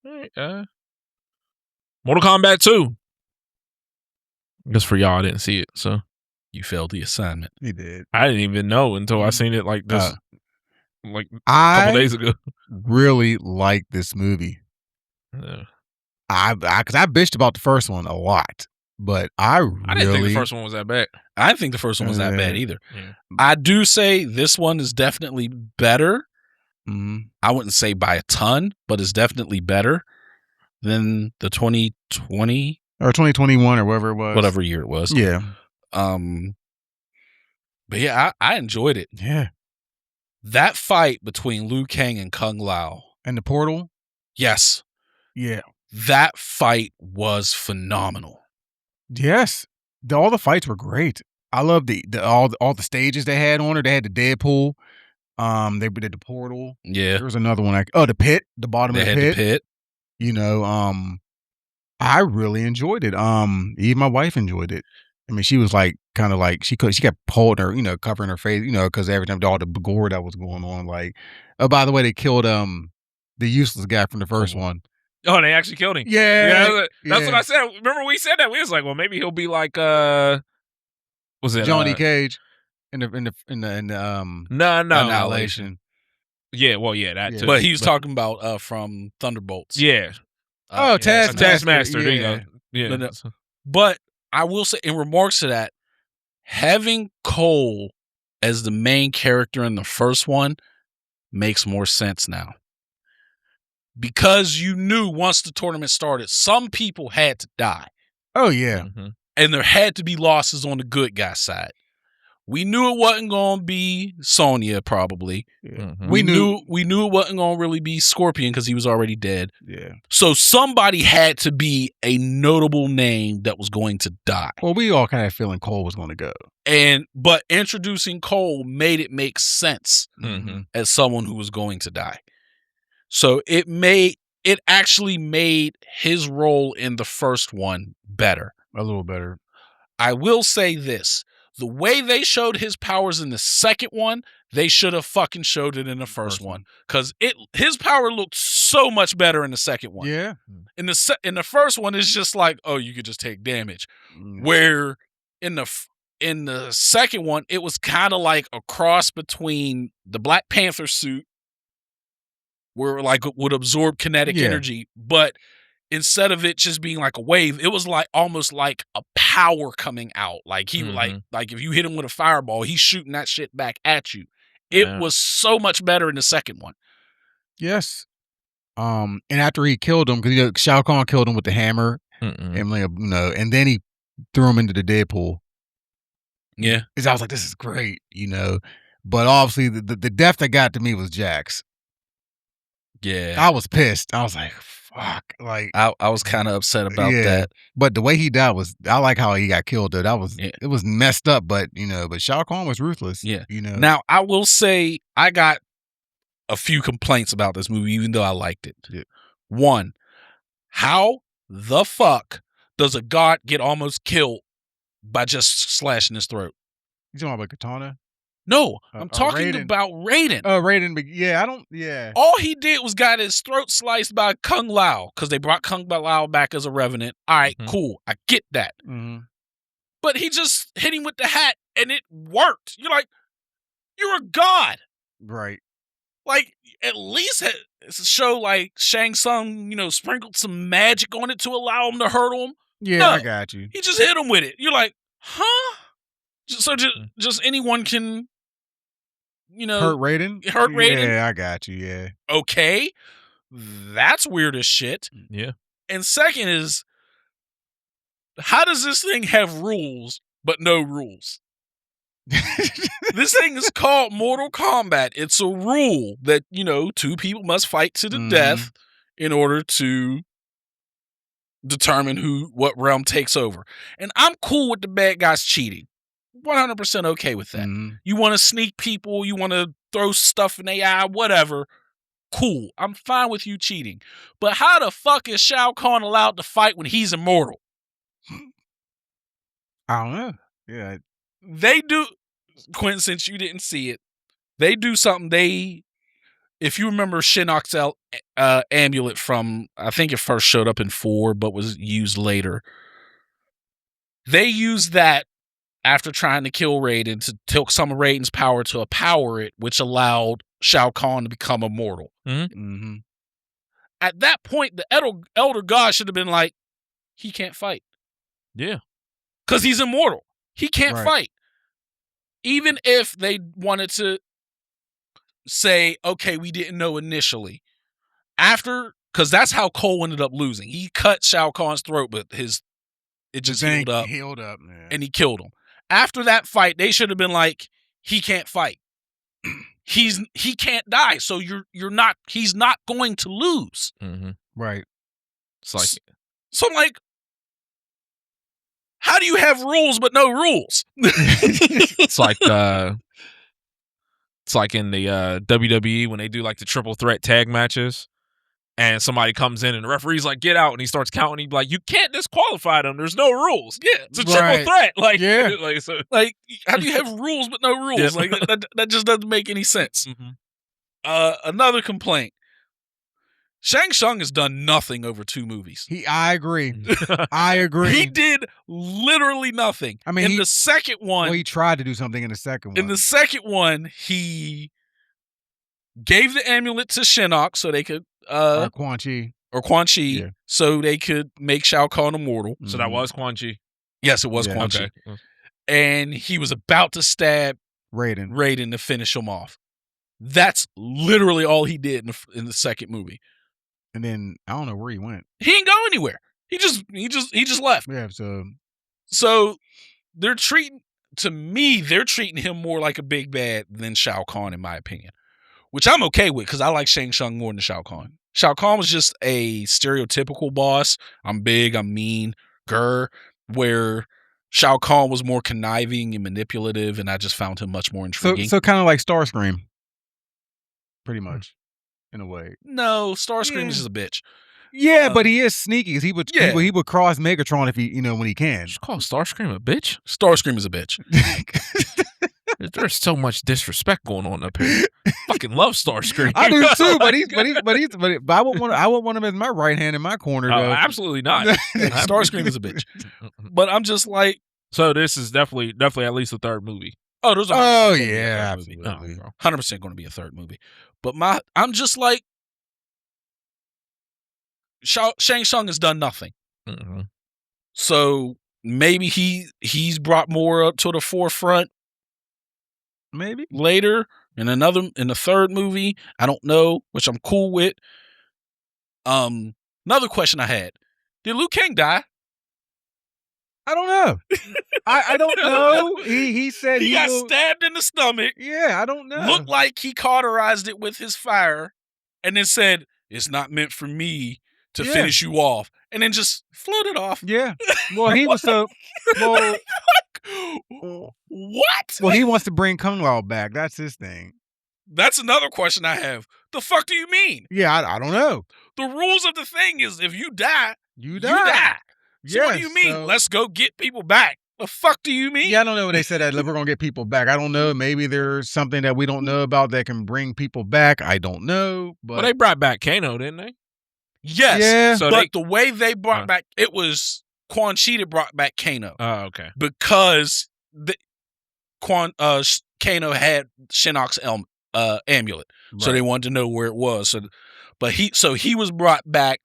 Mortal Kombat 2. Just for y'all, I didn't see it, so you failed the assignment. He did. I didn't even know until I seen it like this, like a couple days ago. Really like this movie. Yeah. Because I bitched about the first one a lot, but I didn't think the first one was that bad. I didn't think the first one was that bad either. Yeah. I do say this one is definitely better. Mm-hmm. I wouldn't say by a ton, but it's definitely better than the 2020 or 2021 or whatever year it was. Yeah. But yeah, I enjoyed it. Yeah. That fight between Liu Kang and Kung Lao and the portal. Yes. Yeah. That fight was phenomenal. Yes. All the fights were great. I love all the stages they had on her. They had the Deadpool. They did the portal. Yeah. There was another one. The pit. The bottom of the pit. They had the pit. You know, I really enjoyed it. Even my wife enjoyed it. I mean, she was like, kind of like, she kept holding her, covering her face, because every time all the gore that was going on, like, oh, by the way, they killed the useless guy from the first one. Oh, they actually killed him. Yeah, that's what I said. Remember we said that? We was like, well, maybe he'll be like, was it Johnny Cage in the Annihilation. Yeah, well, yeah, that too. But he was talking about from Thunderbolts. Yeah. Taskmaster. There you go. Yeah. No. But I will say, in remarks to that, having Cole as the main character in the first one makes more sense now. Because you knew once the tournament started, some people had to die. Oh, yeah. Mm-hmm. And there had to be losses on the good guy side. We knew it wasn't going to be Sonya, probably. Yeah. Mm-hmm. We knew it wasn't going to really be Scorpion because he was already dead. Yeah. So somebody had to be a notable name that was going to die. Well, we all kind of feeling Cole was going to go. But introducing Cole made it make sense as someone who was going to die. So it actually made his role in the first one better. A little better. I will say this. The way they showed his powers in the second one, they should have fucking showed it in the first one. Because his power looked so much better in the second one. Yeah. In the first one, it's just like, oh, you could just take damage. Where in the second one, it was kind of like a cross between the Black Panther suit, where like it would absorb kinetic energy, but instead of it just being like a wave, it was like almost like a power coming out. Like he like if you hit him with a fireball, he's shooting that shit back at you. It was so much better in the second one. Yes. And after he killed him, because Shao Kahn killed him with the hammer, and and then he threw him into the Deadpool. Yeah. I was like, this is great, But obviously, the death that got to me was Jax. Yeah. I was pissed. I was like, fuck. Like I was kind of upset about that. But the way he died I like how he got killed though. It was messed up, but but Shao Kahn was ruthless. Yeah. Now I will say I got a few complaints about this movie, even though I liked it. Yeah. One, how the fuck does a god get almost killed by just slashing his throat? You talking about Katana? No, I'm talking Raiden. about Raiden. Oh, Raiden. Yeah, Yeah. All he did was got his throat sliced by Kung Lao because they brought Kung Lao back as a revenant. All right, cool. I get that. Mm-hmm. But he just hit him with the hat and it worked. You're like, you're a god. Right. Like, at least show like Shang Tsung, sprinkled some magic on it to allow him to hurt him. Yeah, No, I got you. he just hit him with it. You're like, huh? So just anyone can, Hurt Raiden? Hurt Raiden? Yeah, I got you, yeah. Okay. That's weird as shit. Yeah. And second is, how does this thing have rules but no rules? This thing is called Mortal Kombat. It's a rule that, two people must fight to the death in order to determine what realm takes over. And I'm cool with the bad guys cheating. 100% okay with that. You want to sneak people, you want to throw stuff in their eye, whatever. Cool. I'm fine with you cheating. But how the fuck is Shao Kahn allowed to fight when he's immortal? I don't know. Yeah. They do, Quintin, since you didn't see it, they do something. If you remember Shinnok's amulet from, I think it first showed up in 4, but was used later. They used that after trying to kill Raiden to take some of Raiden's power to power it, which allowed Shao Kahn to become immortal. Mm-hmm. At that point, the elder god should have been like, he can't fight. Yeah. Because he's immortal. He can't Right. fight. Even if they wanted to say, okay, we didn't know initially. Because that's how Cole ended up losing. He cut Shao Kahn's throat, but it just healed up. Man. And he killed him. After that fight, they should have been like, he can't fight. He can't die, so he's not going to lose. Mm-hmm. Right. It's like, so I'm like, how do you have rules but no rules? it's like in the WWE when they do like the triple threat tag matches, and somebody comes in and the referee's like, get out, and he starts counting. He'd be like, you can't disqualify them. There's no rules. Yeah, it's a triple threat. Like, yeah. Like, how do you have rules but no rules? Yeah. Like that just doesn't make any sense. Mm-hmm. Another complaint. Shang Tsung has done nothing over 2 movies. I agree. I agree. He did literally nothing. I mean, in the second one, he tried to do something in the second one. In the second one, he gave the amulet to Shinnok so they could or Quan Chi. Yeah. So they could make Shao Kahn immortal. So that was Quan Chi? Yes, it was Quan Chi. And he was about to stab Raiden to finish him off. That's literally all he did in the second movie. And then I don't know where he went. He didn't go anywhere. He just left. Yeah, so they're treating him more like a big bad than Shao Kahn, in my opinion. Which I'm okay with, because I like Shang Tsung more than Shao Kahn. Shao Kahn was just a stereotypical boss. I'm big, I'm mean, where Shao Kahn was more conniving and manipulative, and I just found him much more intriguing. So kind of like Starscream. Pretty much. In a way. No, Starscream is just a bitch. Yeah, but he is sneaky, because he would cross Megatron if he, when he can. Just call Starscream a bitch? Starscream is a bitch. There's so much disrespect going on up here. Fucking love Starscream. I do too, but I wouldn't want him as my right hand in my corner. Oh, though. absolutely not. Starscream is a bitch. But I'm just like, so this is definitely at least the third movie. Oh, those are. Oh yeah, absolutely. 100% going to be a third movie. But I'm just like, Shang Tsung has done nothing. Mm-hmm. So maybe he's brought more up to the forefront. Maybe later in the third movie. I don't know, which I'm cool with. Another question I had: did Liu Kang die? I don't know. I don't know. He said he got stabbed in the stomach. Yeah, I don't know. Looked like he cauterized it with his fire, and then said, "It's not meant for me to finish you off," and then just floated off. Yeah. Well, he was so. Well, what? Well, he wants to bring Kung Lao back. That's his thing. That's another question I have. The fuck do you mean? Yeah, I don't know. The rules of the thing is if you die, You you die. die. So what do you Yes, mean? so- Let's go get people back. The fuck do you mean? Yeah, I don't know when they said that we're gonna get people back. I don't know. Maybe there's something that we don't know about that can bring people back. I don't know. But Well, they brought back Kano, didn't they? Yes. Yeah. So But the way they brought Uh. back, it was Quan Chi that brought back Kano. Oh, okay. Because Kano had Shinnok's amulet. So they wanted to know where it was. But he was brought back,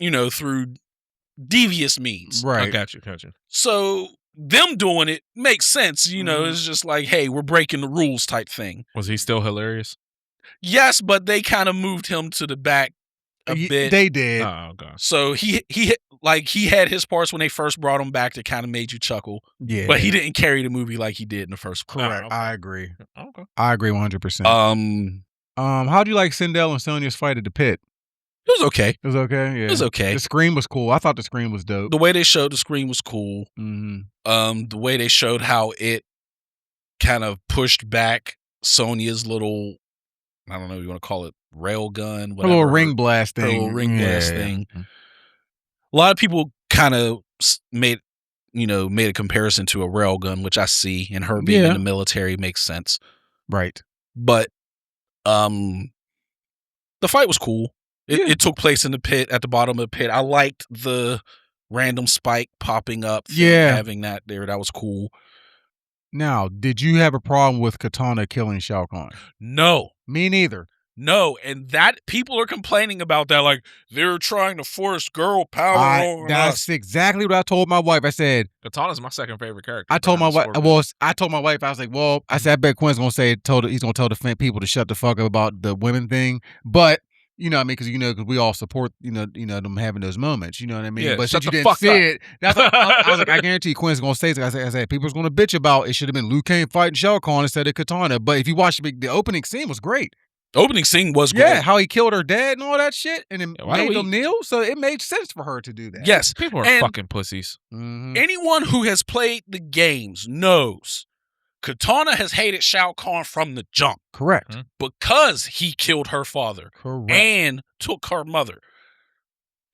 through devious means. Right. I got you. So them doing it makes sense. It's just like, hey, we're breaking the rules type thing. Was he still hilarious? Yes, but they kind of moved him to the back a bit. They did. Oh, gosh. So he had his parts when they first brought him back that kind of made you chuckle. Yeah. But he didn't carry the movie like he did in the first one. Correct. okay. I agree. Okay. I agree 100%. How do you like Sindel and Sonya's fight at the pit? It was okay. It was okay. Yeah. It was okay. The scream was cool. I thought the scream was dope. The way they showed the screen was cool. Mm-hmm. The way they showed how it kind of pushed back Sonya's little, I don't know, you want to call it rail gun, A whatever. little ring blast Her thing. little ring blast thing. Yeah. A lot of people kind of made a comparison to a rail gun, which I see, and her being in the military makes sense. Right. But the fight was cool. It took place in the pit, at the bottom of the pit. I liked the random spike popping up. Having that there. That was cool. Now, did you have a problem with Katana killing Shao Kahn? No. Me neither. No, and that people are complaining about that, like they're trying to force girl power on us. That's exactly what I told my wife. I said, Katana's my second favorite character. I told my wife. Well, I told my wife. I was like, well, I said, I bet Quinn's gonna say, he's gonna tell the people to shut the fuck up about the women thing. But you know what I mean? Because we all support them having those moments. You know what I mean? Yeah, but shut since you the didn't fuck see up. it, that's what, I was like, I guarantee Quinn's gonna say. I said, people's gonna bitch about it. Should have been Liu Kang fighting Shao Kahn instead of Katana. But if you watch the opening scene, was great. The opening scene was great. Yeah, how he killed her dad and all that shit, and it why made do them kneel. So it made sense for her to do that. Yes. People are And fucking pussies. Mhm. anyone who has played the games knows Katana has hated Shao Kahn from the jump Correct. Hmm. because he killed her father Correct. and took her mother.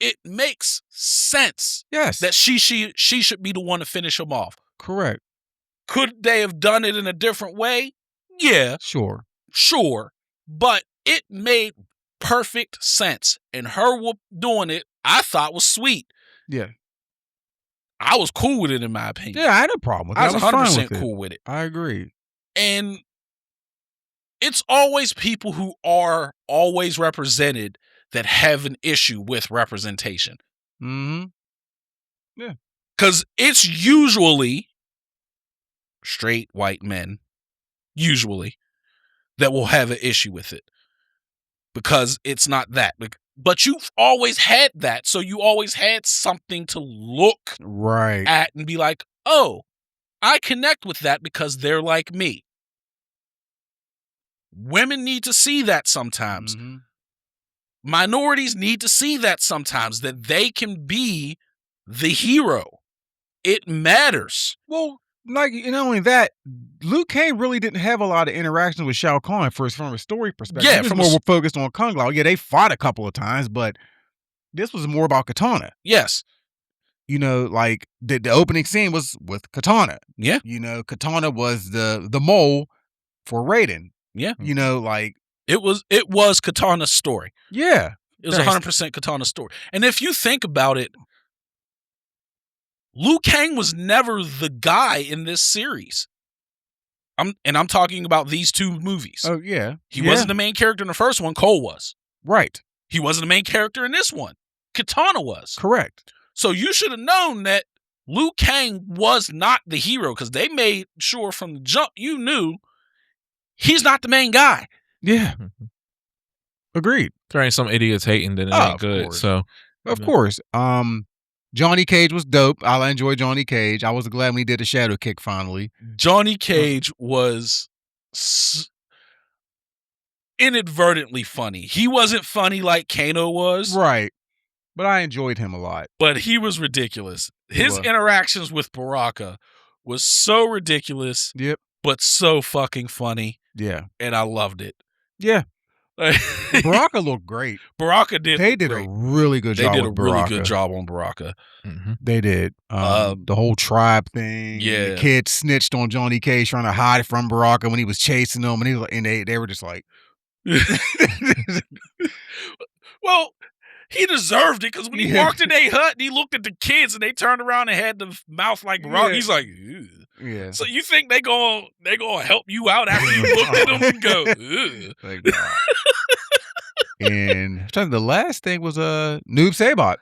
It makes sense Yes. that she should be the one to finish him off. Correct. Could they have done it in a different way? Yeah, Sure. sure. But it made perfect sense. And her doing it, I thought was sweet. Yeah. I was cool with it, in my opinion. Yeah, I had no problem with it. I was fine 100% with it. cool with it. I agree. And it's always people who are always represented that have an issue with representation. Mm-hmm. Because it's usually straight white men, usually, that will have an issue with it. Because it's not that. But you've always had that. So you always had something to look Right. at and be like, oh, I connect with that because they're like me. Women need to see that sometimes. Mhm. Minorities need to see that sometimes, that they can be the hero. It matters. Well, like, not only that, Liu Kang really didn't have a lot of interactions with Shao Kahn from a story perspective. Yeah, he was from more focused on Kung Lao. Yeah, they fought a couple of times, but this was more about Katana. Yes. Like the opening scene was with Katana. Yeah. Katana was the mole for Raiden. Yeah. Like It was Katana's story. yeah. It was Nice. 100% Katana's story. And if you think about it, Liu Kang was never the guy in this series. I'm talking about these two movies. Oh yeah. He wasn't the main character in the first one. Cole was. Right. He wasn't the main character in this one. Katana was. Correct. So you should have known that Liu Kang was not the hero, because they made sure from the jump you knew he's not the main guy. Yeah. Agreed. There ain't some idiots hating that it Oh, ain't of good. course. So Of Yeah. course. Johnny Cage was dope. I enjoyed Johnny Cage. I was glad when he did the shadow kick finally. Johnny Cage was inadvertently funny. He wasn't funny like Kano was, Right. But I enjoyed him a lot. but he was ridiculous. He His was. interactions with Baraka was so ridiculous, Yep. but so fucking funny. Yeah. and I loved it. Yeah. Baraka looked great. Baraka did. They did great. a really good job. They did a with really Baraka. good job on Baraka. They did. The whole tribe thing. Yeah. The kid snitched on Johnny Cage trying to hide from Baraka when he was chasing them, and he was like, and they were just like, well, he deserved it because when he walked in their hut and he looked at the kids and they turned around and had the mouth like Baraka, he's like, ew. Yeah. So you think they gonna help you out after you looked at them and go, ew. Like, and the last thing was Noob Saibot.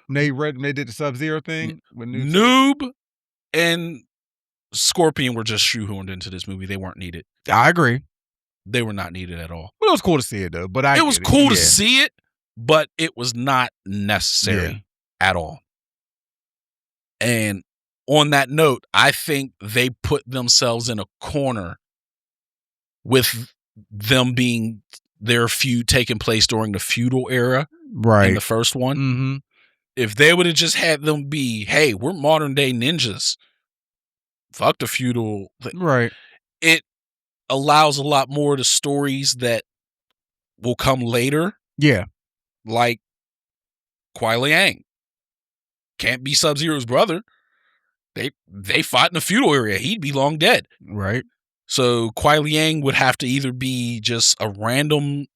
When they did the Sub-Zero thing with Noob and Scorpion were just shoehorned into this movie. They weren't needed. I agree. They were not needed at all. Well, it was cool to see it though. But it was cool to see it, but it was not necessary at all. And on that note, I think they put themselves in a corner with them being their feud taking place during the feudal era, right? In the first one. Mm-hmm. If they would have just had them be, hey, we're modern day ninjas. Fuck the feudal. Right. It allows a lot more of the stories that will come later. Yeah. Like Kuai Liang. Can't be Sub-Zero's brother. They fought in the feudal area. He'd be long dead. Right. So Kuai Liang would have to either be just a random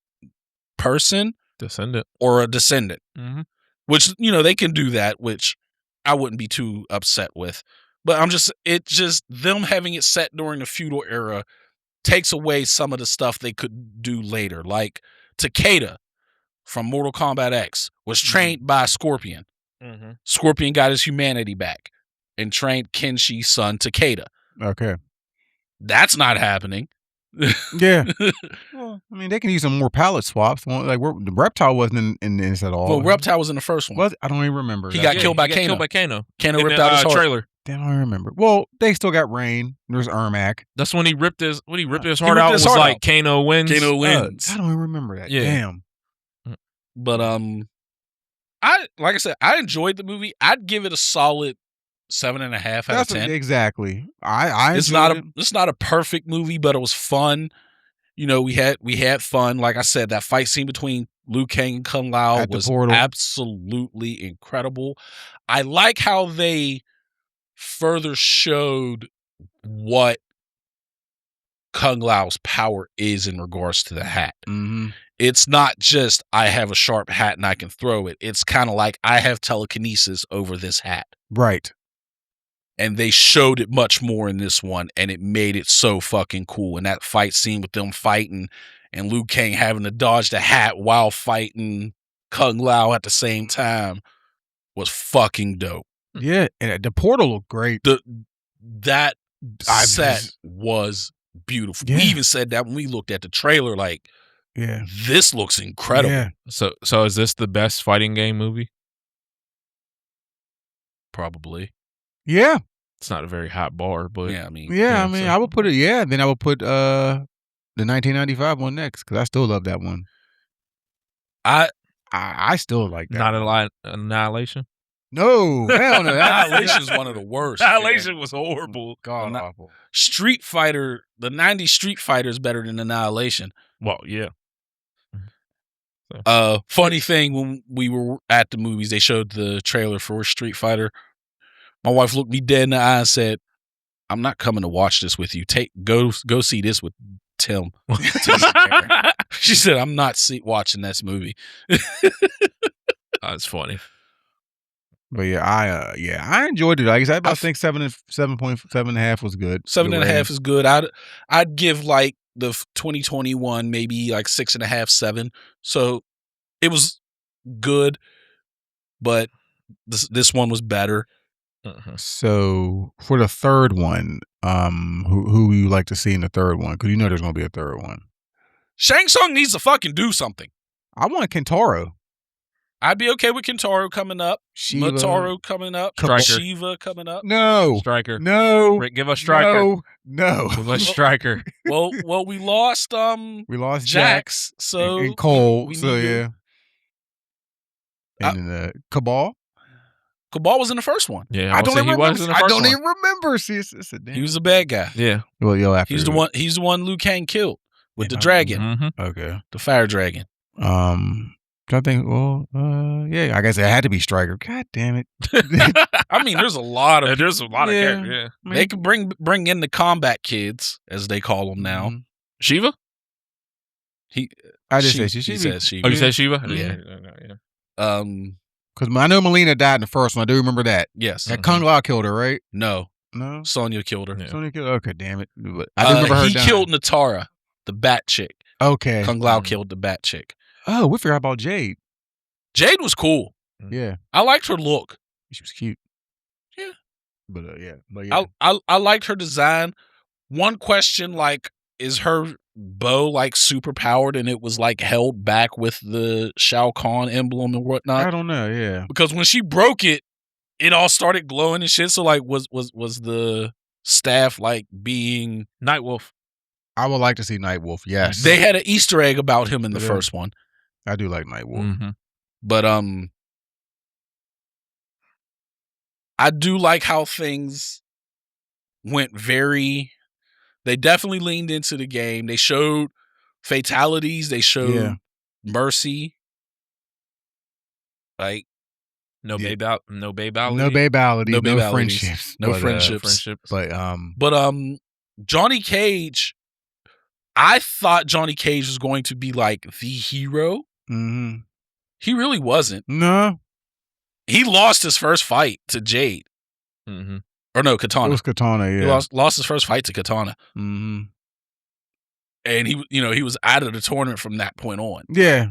person. Descendant. Or a descendant. Mm-hmm. Which, they can do that, which I wouldn't be too upset with. But it's just them having it set during the feudal era takes away some of the stuff they could do later. Like Takeda from Mortal Kombat X was trained by Scorpion. Mm-hmm. Scorpion got his humanity back and trained Kenshi's son Takeda. Okay. That's not happening. Yeah. Well, I mean, they can use some more palette swaps. Like the Reptile wasn't in this at all. Well, Reptile was in the first one. Was I don't even remember. He got killed by Kano. Kano ripped out his heart. Trailer. Damn, I don't remember. Well, they still got Rain. There's Ermac. That's when he ripped his heart out. Was like Kano wins. Kano wins. I don't even remember that. Yeah. Damn. But like I said, I enjoyed the movie. I'd give it a solid 7.5 out of 10. Exactly. I it's not a perfect movie, but it was fun. We had fun. Like I said, that fight scene between Liu Kang and Kung Lao was absolutely incredible. I like how they further showed what Kung Lao's power is in regards to the hat. Mm-hmm. It's not just I have a sharp hat and I can throw it. It's kind of like I have telekinesis over this hat. Right. And they showed it much more in this one, and it made it so fucking cool. And that fight scene with them fighting and Liu Kang having to dodge the hat while fighting Kung Lao at the same time was fucking dope. Yeah, and the portal looked great. That set was beautiful. Yeah. We even said that when we looked at the trailer, like, yeah, this looks incredible. Yeah. So is this the best fighting game movie? Probably. Yeah. It's not a very hot bar, but I would put it. Yeah, then I would put the 1995 one next because I still love that one. I still like that. Not Annihilation. No, hell no. Annihilation is one of the worst. Annihilation was horrible. God awful. Street Fighter, the 90s Street Fighter is better than Annihilation. Well, yeah. Funny thing, when we were at the movies, they showed the trailer for Street Fighter. My wife looked me dead in the eye and said, "I'm not coming to watch this with you. Go see this with Tim." She said, "I'm not watching this movie." That's funny. But yeah, I enjoyed it. Like I said, I think 7.5 was good. 7.5 is good. I'd give like the 2021 maybe like 6.5, 7. So it was good, but this one was better. Uh-huh. So for the third one, who would you like to see in the third one? Because there's going to be a third one. Shang Tsung needs to fucking do something. I want Kentaro. I'd be okay with Kentaro coming up. Shiva. Motaro coming up. Striker. Shiva coming up. No. Striker. No. Rick, give us Striker. No. Give us Striker. Well, we lost Jax. So and Cole. we so yeah. And Cabal. Cabal was in the first one. Yeah, I don't even remember. was in the I first don't one. even remember. See, it's a damn. He was a bad guy. Yeah. Well, yo, after He's the one. He's the one Liu Kang killed with the dragon, Mhm. Okay. the fire dragon. I think. Well, yeah. I guess it had to be Striker. God damn it. I mean, there's a lot of. There's a lot of Yeah. characters. Yeah. They could bring in the combat kids, as they call them now. Mhm. Shiva? I just She- said he she says Shiva. Oh, you said Shiva? Yeah. Yeah. because I know Melina died in the first one. I do remember that. Yes. That Kung Lao killed her, right? No. No. Sonya killed her. Yeah. Sonya killed. Okay, damn it. But I do remember her He dying. killed Natara, the bat chick. Okay. Kung Lao Mhm. killed the bat chick. Oh, we forgot about Jade. Jade was cool. Yeah, I liked her look. she was cute. Yeah. But yeah. I liked her design. One question, like, is her bow like super powered and it was like held back with the Shao Kahn emblem and whatnot? I don't know. Yeah. Because when she broke it, it all started glowing and shit. So like, was the staff like being Nightwolf. I would like to see Nightwolf. Yes. They had an Easter egg about him in the Yeah. first one, I do like Nightwolf. Mm-hmm. but I do like how things went very. They definitely leaned into the game. They showed fatalities. They showed Yeah. mercy. Like No Yeah. babe out. No babe out. No babality. No No, babalities. friendships. No but, friendships. But But Johnny Cage, I thought Johnny Cage was going to be like the hero. mhm. He really wasn't. No, He lost his first fight to Jade. Mm-hmm. Or no, it Katana. was Katana. He Yeah. lost his first fight to Katana. Mm-hmm. And he was out of the tournament from that point on. Yeah.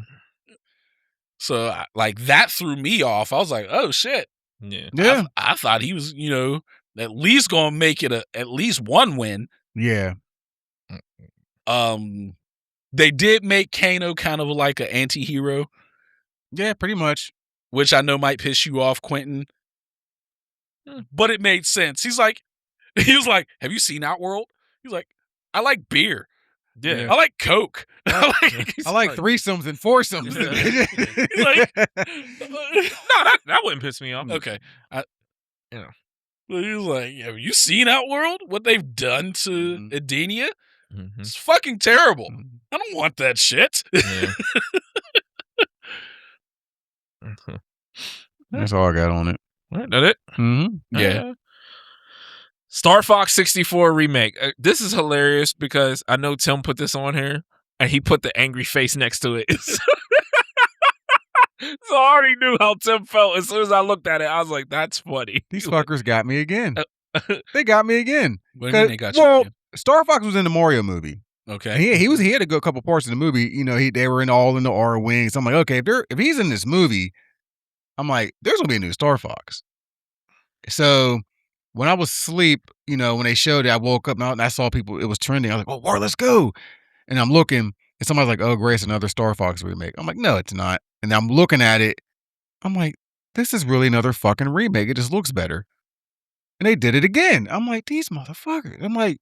So like that threw me off. I was like, oh shit. Yeah. Yeah. I thought he was, at least gonna make it at least one win. Yeah. They did make Kano kind of like an anti-hero, Yeah. Pretty much. which I know might piss you off, Quintin. But it made sense. He was like, have you seen Outworld? He's like, I like beer. Yeah. I like Coke. I like threesomes and foursomes. He's like, No, that wouldn't piss me off. okay. You know. But he was like, have you seen Outworld? What they've done to Mhm. Edenia? Mm-hmm. It's fucking terrible. I don't want that shit. Yeah. That's all I got on it. All right, that it? Mm-hmm. Yeah. Star Fox 64 remake. This is hilarious because I know Tim put this on here and he put the angry face next to it. So I already knew how Tim felt as soon as I looked at it. I was like, that's funny. These fuckers got me again. They got me again. What do you mean they got you? Well, again? Star Fox was in the Mario movie. Okay. He had a good couple parts in the movie. They were all in the R wings. I'm like, okay, if he's in this movie, I'm like, there's gonna be a new Star Fox. So when I was asleep, when they showed it, I woke up and I saw people. It was trending. I was like, oh, war, let's go. And I'm looking, and somebody's like, oh, Grace, another Star Fox remake. I'm like, no, it's not. And I'm looking at it. I'm like, this is really another fucking remake. It just looks better. And they did it again. I'm like, these motherfuckers. I'm like,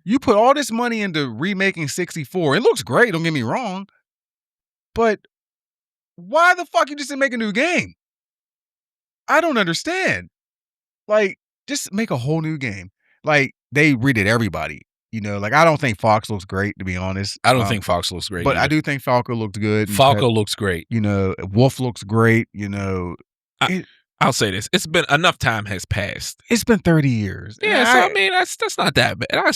you put all this money into remaking 64. It looks great, don't get me wrong. But why the fuck you just didn't make a new game? I don't understand. Like, just make a whole new game. Like, they redid everybody. I don't think Fox looks great, to be honest. I don't think Fox looks great. But either. I do think Falco looks good. Falco looks great. Wolf looks great. I'll say this. It's been enough time has passed. It's been 30 years. Yeah, so I mean that's not that bad.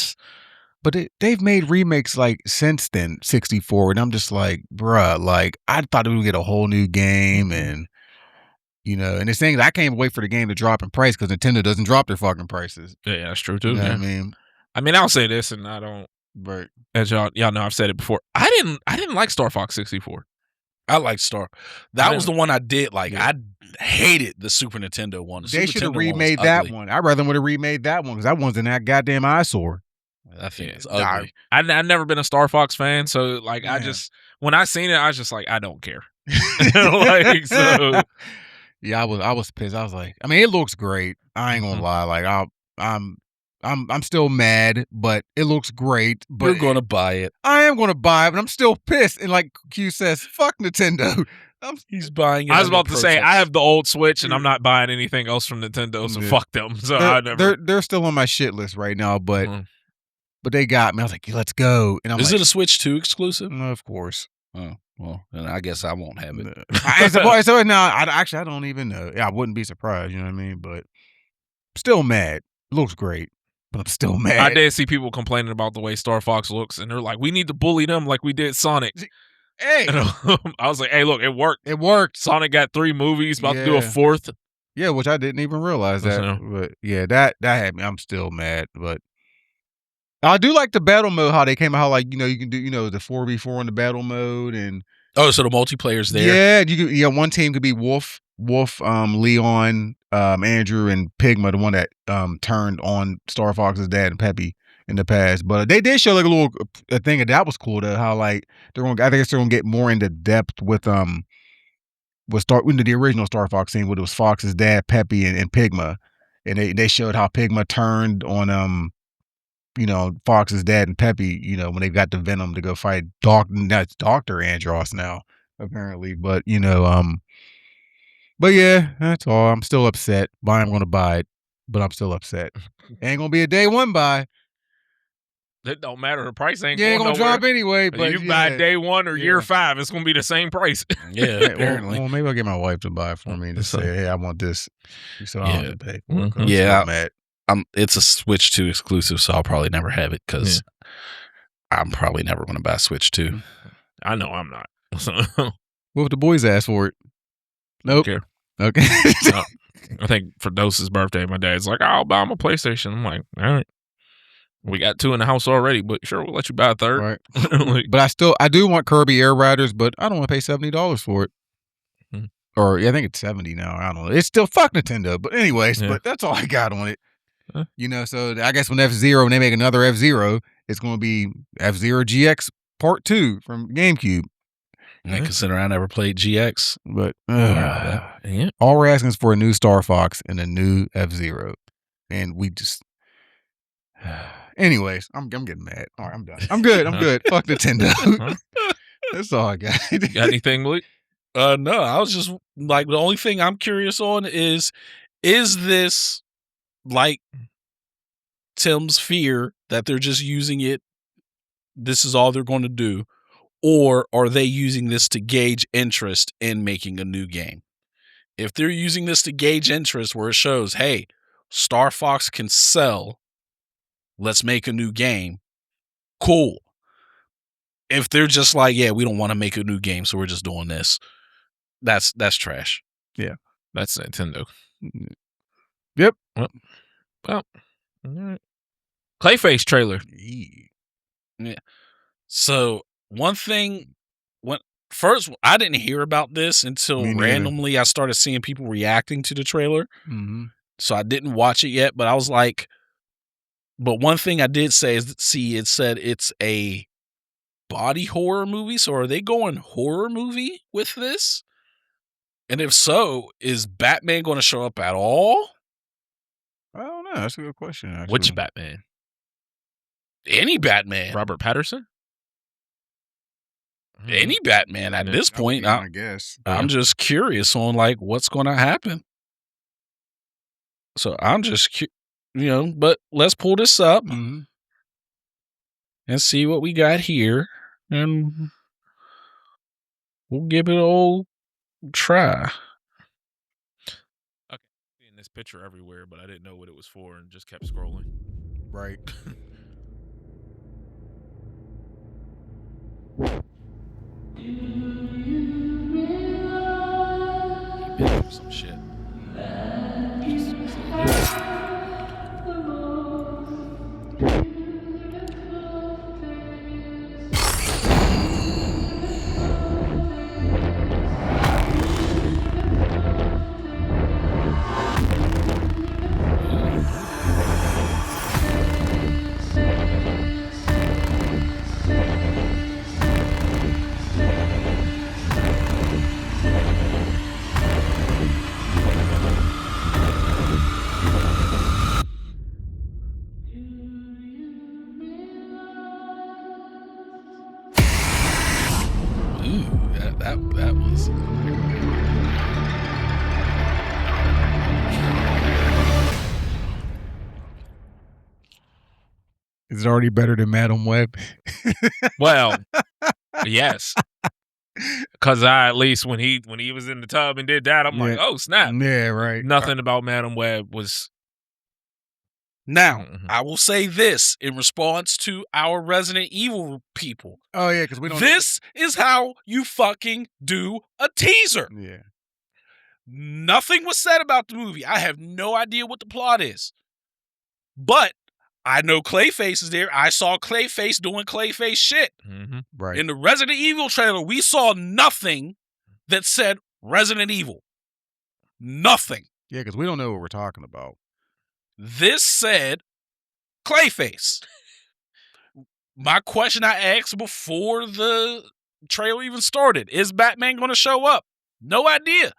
But they've made remakes like since then, 64, and I'm just like, bruh, like I thought we would get a whole new game, and and it's saying I can't wait for the game to drop in price because Nintendo doesn't drop their fucking prices. Yeah, that's true too. You know yeah. what I mean, I'll say this, and I don't. But As y'all know, I've said it before. I didn't like Star Fox 64. I like Star. That was the one I did like. Yeah. I hated the Super Nintendo one. The they Super should have Nintendo one was remade that ugly. one. I'd rather would have remade that one because that one's in that goddamn eyesore. I think it's Yeah. ugly. I've never been a Star Fox fan, so like I Yeah. just when I seen it, I was just like, I don't care. Like so. Yeah, I was pissed. I was like, I mean, it looks great. I ain't gonna lie. Like I'm still mad, but it looks great. But You're gonna buy it. I am gonna buy it, but I'm still pissed. And like Q says, fuck Nintendo. He's buying. I was about to say, I have the old Switch, and I'm Mm. not buying anything else from Nintendo, so Yeah. fuck them. So I never. They're still on my shit list right now, but Mhm. they got me. I was like, let's go. And I'm Is like, it a Switch 2 exclusive? no, of course. Oh, well, then I guess I won't have it. No. So now, I don't even know. Yeah, I wouldn't be surprised. You know what I mean? But still mad. Looks great, but I'm still mad. I did see people complaining about the way Star Fox looks, and they're like, "We need to bully them like we did Sonic." Hey, And I was like, "Hey, look, it worked. it worked. Sonic got 3 movies, about to do a Yeah. 4th." Yeah, which I didn't even realize that. So- But yeah, that had me. I'm still mad, but I do like the battle mode. How they came out. How like you can do the 4v4 in the battle mode and. Oh, so the multiplayer's there. Yeah, you could, one team could be Wolf, Leon, Andrew, and Pigma, the one that turned on Star Fox's dad and Peppy in the past. But they did show like a little a thing that was cool though. How like I think they're gonna get more into depth with the original Star Fox scene, where it was Fox's dad, Peppy, and Pigma, and they showed how Pigma turned on Fox's dad and Peppy, when they got the Venom to go fight that's Dr. Andross now, apparently. But but yeah, that's all. I'm still upset. But I'm gonna buy it, but I'm still upset. Ain't gonna be a day one buy. It don't matter. The price ain't Yeah, ain't going gonna nowhere. drop anyway. But You buy day 1 or year Yeah. 5, it's gonna be the same price. Yeah, Well, apparently. well, maybe I'll get my wife to buy it for me and just So- say, "Hey, I want this." So I Yeah. don't have to pay. For it, 'cause I'm Yeah. still mad. It's a Switch 2 exclusive, so I'll probably never have it because I'm probably never going to buy a Switch 2. I know I'm not. So, What if the boys ask for it? Nope. care. Okay. I think for Dose's birthday, my dad's like, "I'll buy him a PlayStation." I'm like, "All right, we got 2 in the house already, but sure, we'll let you buy a 3rd." Right. Like, But I do want Kirby Air Riders, but I don't want to pay $70 for it. Hmm. Or I think it's 70 now. I don't know. It's still fuck Nintendo. But anyways, Yeah. but that's all I got on it. Huh. So I guess when when they make another F-Zero, it's going to be F-Zero GX Part 2 from GameCube. And considering I never played GX. But yeah. all we're asking is for a new Star Fox and a new F-Zero. And we just... Anyways, I'm getting mad. All right, I'm done. I'm good. I'm good. Fuck Nintendo. That's all I got. You got anything, Malik? No, I was just like, the only thing I'm curious on is this like Tim's fear that they're just using it? This is all they're going to do. Or are they using this to gauge interest in making a new game? If they're using this to gauge interest where it shows, hey, Star Fox can sell, let's make a new game, cool. If they're just like, yeah, we don't want to make a new game, so we're just doing this, that's trash. That's Nintendo. Yep. Well, all right. Clayface trailer. So one thing, first I didn't hear about this until Me neither. randomly I started seeing people reacting to the trailer. Mm-hmm. So I didn't watch it yet, but I was like, but one thing I did say is, it said it's a body horror movie. So are they going horror movie with this? And if so, is Batman going to show up at all? I don't know. That's a good question, actually. Which Batman? Any Batman? Robert Patterson? Any Batman at Yeah, this That would point. be my guess. I'm just curious on like what's going to happen. So I'm just, but let's pull this up Mm-hmm. and see what we got here, and we'll give it an old try. Seeing this picture everywhere, but I didn't know what it was for and just kept scrolling. Right. Some shit. That was. Is it already better than Madam Web? Well, yes. Because at least when he was in the tub and did that, I'm like, oh snap! Yeah, right. Nothing about Madam Web was. Now, I will say this in response to our Resident Evil people. Oh yeah, because we don't. This is how you fucking do a teaser. Yeah. Nothing was said about the movie. I have no idea what the plot is, but I know Clayface is there. I saw Clayface doing Clayface shit. Mm-hmm. Right. In the Resident Evil trailer, we saw nothing that said Resident Evil. Nothing. Yeah, because we don't know what we're talking about. This said Clayface. My question I asked before the trailer even started, is Batman going to show up? No idea.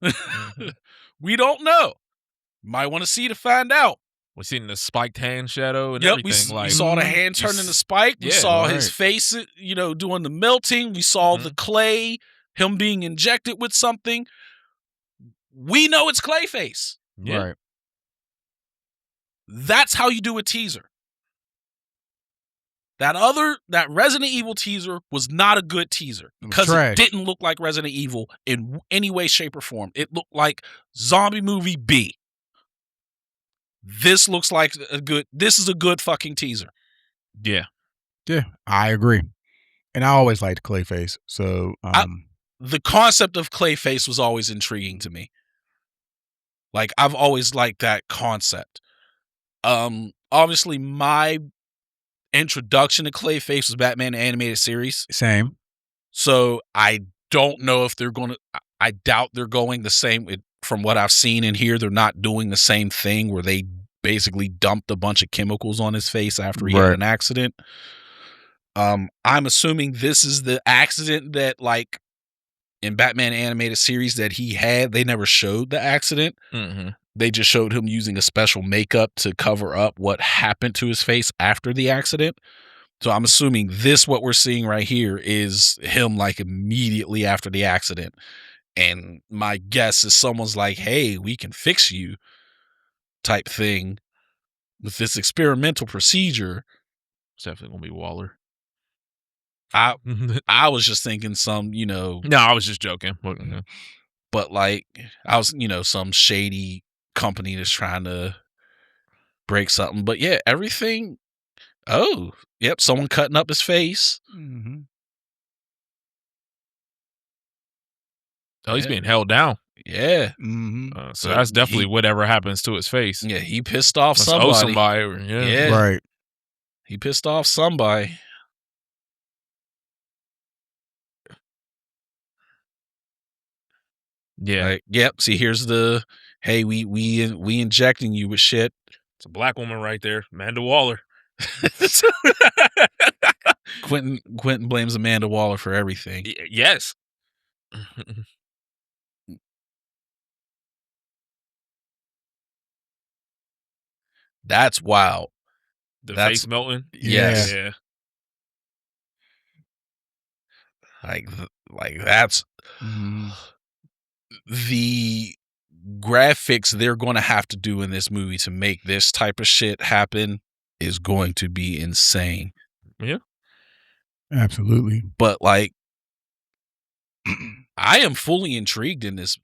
Mm-hmm. We don't know. Might want to see to find out. We seen the spiked hand shadow and everything. We saw the hand turn into spike. We saw his face, doing the melting. We saw the clay, him being injected with something. We know it's Clayface. Yeah. Right. That's how you do a teaser. That Resident Evil teaser was not a good teaser because it didn't look like Resident Evil in any way, shape, or form. It looked like Zombie Movie B. This looks like this is a good fucking teaser. Yeah. Yeah, I agree. And I always liked Clayface. So the concept of Clayface was always intriguing to me. Like, I've always liked that concept. Obviously my introduction to Clayface was Batman animated series. Same. So I don't know if I doubt they're going the same. From what I've seen and hear, they're not doing the same thing where they basically dumped a bunch of chemicals on his face after he had an accident. I'm assuming this is the accident that, like, in Batman animated series that he had. They never showed the accident. Mm-hmm. They just showed him using a special makeup to cover up what happened to his face after the accident. So I'm assuming what we're seeing right here is him, like, immediately after the accident. And my guess is someone's like, hey, we can fix you type thing with this experimental procedure. It's definitely going to be Waller. I was just thinking some, No, I was just joking. But like, I was, some shady company that's trying to break something. But yeah, everything. Oh, yep. Someone cutting up his face. Mm-hmm. Oh, he's being held down. Yeah. Mm-hmm. So that's definitely whatever happens to his face. Yeah, he pissed off somebody. Yeah. Right. He pissed off somebody. Yeah. Like, yep. See, here's the, hey, we injecting you with shit. It's a black woman right there, Amanda Waller. Quintin blames Amanda Waller for everything. Yes. That's wild. That's face melting. Yes. Yeah. Like that's the graphics they're going to have to do in this movie to make this type of shit happen is going to be insane. Yeah. Absolutely. But like, I am fully intrigued in this.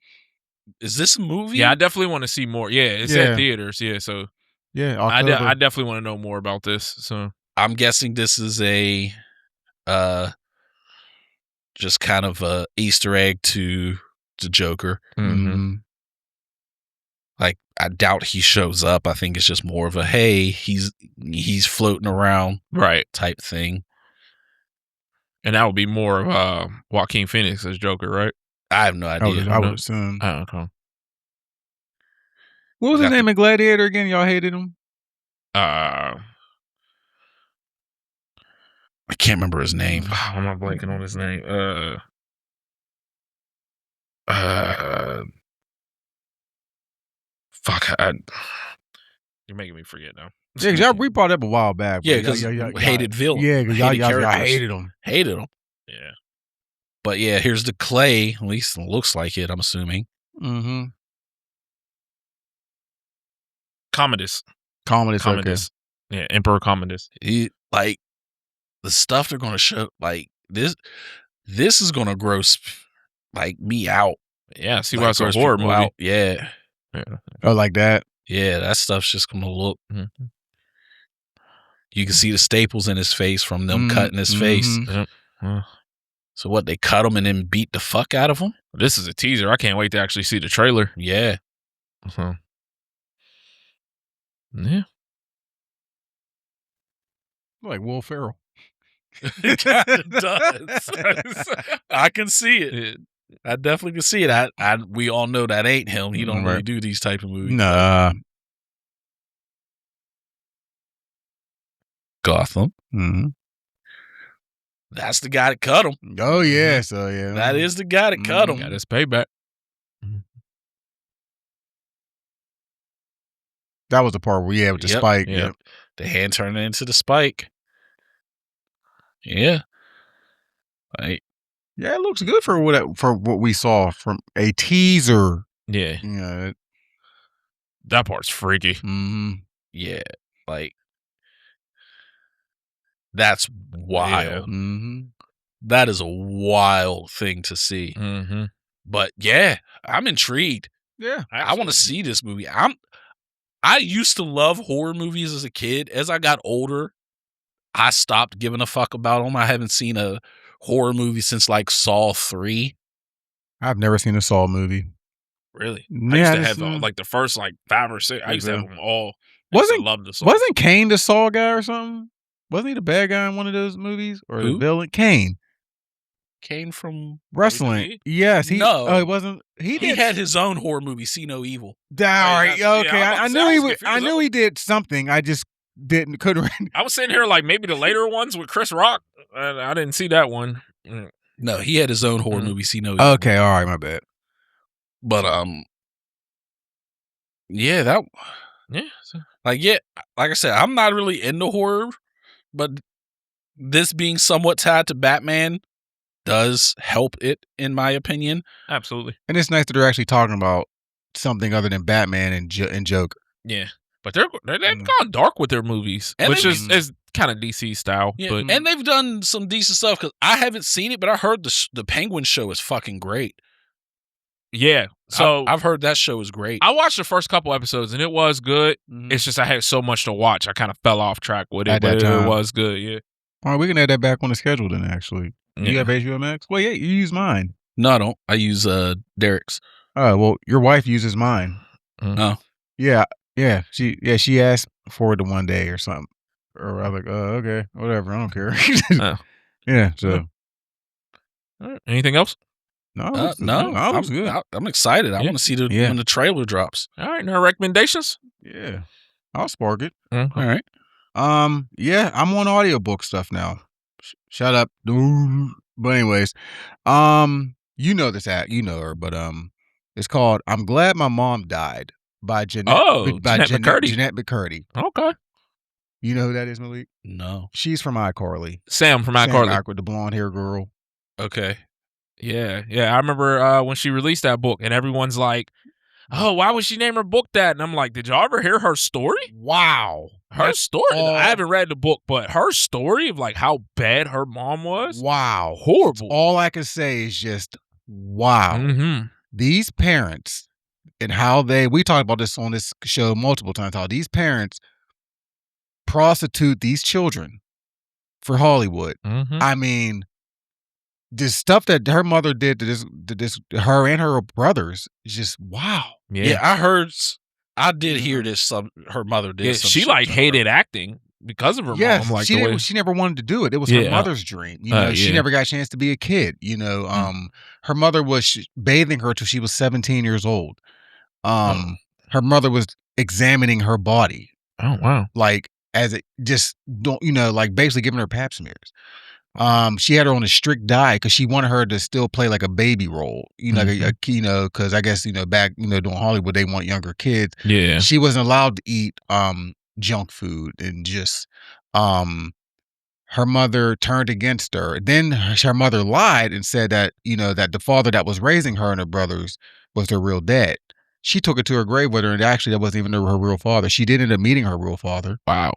Is this a movie? Yeah, I definitely want to see more. Yeah, it's at theaters. Yeah, so yeah, I definitely want to know more about this. So I'm guessing this is a just kind of a Easter egg to Joker. Mm-hmm. Like, I doubt he shows up. I think it's just more of a, hey, he's floating around, right, type thing. And that would be more of Joaquin Phoenix as Joker, right? I have no idea. I would assume. Okay. What was his name in Gladiator again? Y'all hated him? I can't remember his name. I'm not blanking on his name. Fuck. You're making me forget now. Yeah, because we brought it up a while back. Yeah, because hated villain. Yeah, because y'all hated him. Hated him. Yeah. But yeah, here's the clay. At least it looks like it, I'm assuming. Mm-hmm. Commodus. Commodus. Yeah, Emperor Commodus. Like the stuff they're gonna show, like this is gonna gross like me out. Yeah, see Like, why it's a gross horror people movie. out. Yeah. Oh, like that? Yeah, that stuff's just gonna look. Mm-hmm. You can see the staples in his face from them cutting his face. So what? They cut him and then beat the fuck out of him? This is a teaser. I can't wait to actually see the trailer. Yeah. Yeah. Like Will Ferrell. It kind of does. I can see it. I definitely can see it. We all know that ain't him. He don't really do these type of movies. Nah. Gotham. Mm-hmm. That's the guy that cut him. Oh yeah, so yeah. That is the guy that cut him. Got his payback. That was the part where with the spike. Yep. The hand turned into the spike. Yeah. Like, yeah, it looks good for what we saw from a teaser. Yeah. Yeah. That part's freaky. Mm-hmm. Yeah. Like, that's wild. Yeah. Mm-hmm. That is a wild thing to see. Mm-hmm. But yeah, I'm intrigued. Yeah. I want to see this movie. I used to love horror movies as a kid. As I got older, I stopped giving a fuck about them. I haven't seen a horror movie since like Saw 3. I've never seen a Saw movie. Really? Yeah, I used to have like the first like 5 or 6. I used to have them all. I used to love the Saw. Wasn't Kane the Saw guy or something? Wasn't he the bad guy in one of those movies? Or the villain? Kane from wrestling. Yes. No. Oh, it wasn't. He had his own horror movie, See No Evil. All right. Okay. Yeah, I knew he did something. I just couldn't. I was sitting here like maybe the later ones with Chris Rock. I didn't see that one. No, he had his own horror movie, See No Evil. Okay. All right. My bad. But yeah, that. Yeah. Like I said, I'm not really into horror, but this being somewhat tied to Batman does help it, in my opinion. Absolutely. And it's nice that they're actually talking about something other than Batman and Joker. Yeah. But they've gone dark with their movies, and which is kind of DC style. Yeah, but and they've done some decent stuff, because I haven't seen it, but I heard the Penguin show is fucking great. Yeah. So I've heard that show is great. I watched the first couple episodes and it was good. Mm-hmm. It's just I had so much to watch. I kind of fell off track with it, but it was good. Yeah. All right, we can add that back on the schedule then, actually. Yeah. You have HBO Max? Well, yeah, you use mine. No, I don't. I use Derek's. Oh, well, your wife uses mine. Mm-hmm. Oh. Yeah. Yeah. She asked for it one day or something. Or I was like, okay, whatever. I don't care. Yeah, so. All right. Anything else? No, I'm good. I'm excited. I want to see when the trailer drops. All right, no recommendations? Yeah, I'll spark it. Mm-hmm. All right. Yeah, I'm on audiobook stuff now. Shut up. But anyways, you know this act, you know her, but it's called "I'm Glad My Mom Died" by Jeanette McCurdy. Okay. You know who that is, Malik? No. She's from iCarly. Sam from iCarly. With the blonde hair girl. Okay. Yeah. I remember when she released that book, and everyone's like, "Oh, why would she name her book that?" And I'm like, "Did y'all ever hear her story?" Wow, her story. I haven't read the book, but her story of like how bad her mom was. Wow, horrible. All I can say is just wow. Mm-hmm. These parents and how we talked about this on this show multiple times. How these parents prostitute these children for Hollywood. Mm-hmm. I mean, the stuff that her mother did to this her and her brothers is just wow. Yeah, I did hear this. Her mother did. Yeah, she like hated acting because of her mom. Like she never wanted to do it. It was her mother's dream. You know, she never got a chance to be a kid. You know, her mother was bathing her till she was 17 years old. Her mother was examining her body. Oh wow! Like as it just don't like basically giving her pap smears. She had her on a strict diet because she wanted her to still play like a baby role, because I guess back doing Hollywood they want younger kids. Yeah, she wasn't allowed to eat junk food and just her mother turned against her. Then her mother lied and said that, that the father that was raising her and her brothers was their real dad. She took it to her grave with her, and actually that wasn't even her real father. She did end up meeting her real father. Wow.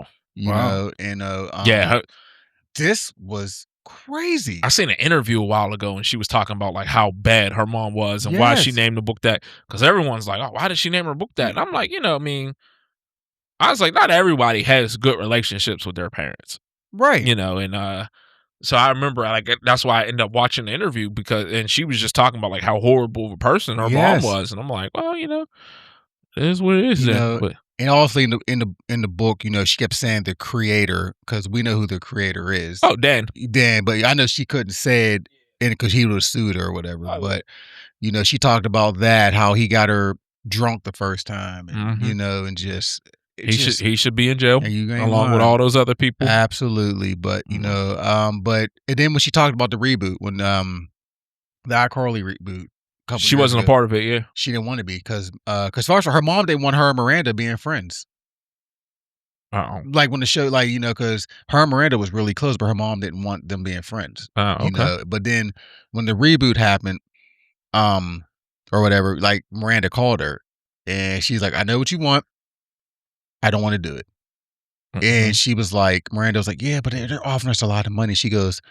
This was crazy. I seen an interview a while ago, and she was talking about like how bad her mom was and why she named the book that. Because everyone's like, "Oh, why did she name her book that?" And I'm like, I mean, I was like, not everybody has good relationships with their parents, right? And so I remember like that's why I ended up watching the interview and she was just talking about like how horrible of a person her mom was, and I'm like, well, it is what it is. And also in the book, she kept saying the creator, because we know who the creator is. Oh, Dan, but I know she couldn't say it because he would have sued her or whatever. But she talked about that, how he got her drunk the first time, and and just he should be in jail along with all those other people. Absolutely, but and then when she talked about the reboot, when the iCarly reboot. She wasn't a part of it, yeah. She didn't want to be because first her mom didn't want her and Miranda being friends. Like when the show, because her and Miranda was really close, but her mom didn't want them being friends. Okay. But then when the reboot happened, or whatever, like Miranda called her, and she's like, "I know what you want. I don't want to do it." And she was like, Miranda was like, "Yeah, but they're offering us a lot of money." She goes,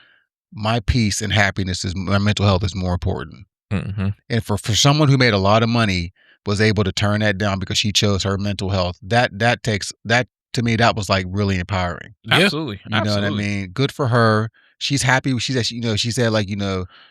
"My peace and happiness my mental health is more important." And for someone who made a lot of money was able to turn that down because she chose her mental health, that to me, that was like really empowering. Absolutely. You know what I mean? Good for her. She's happy. She said like,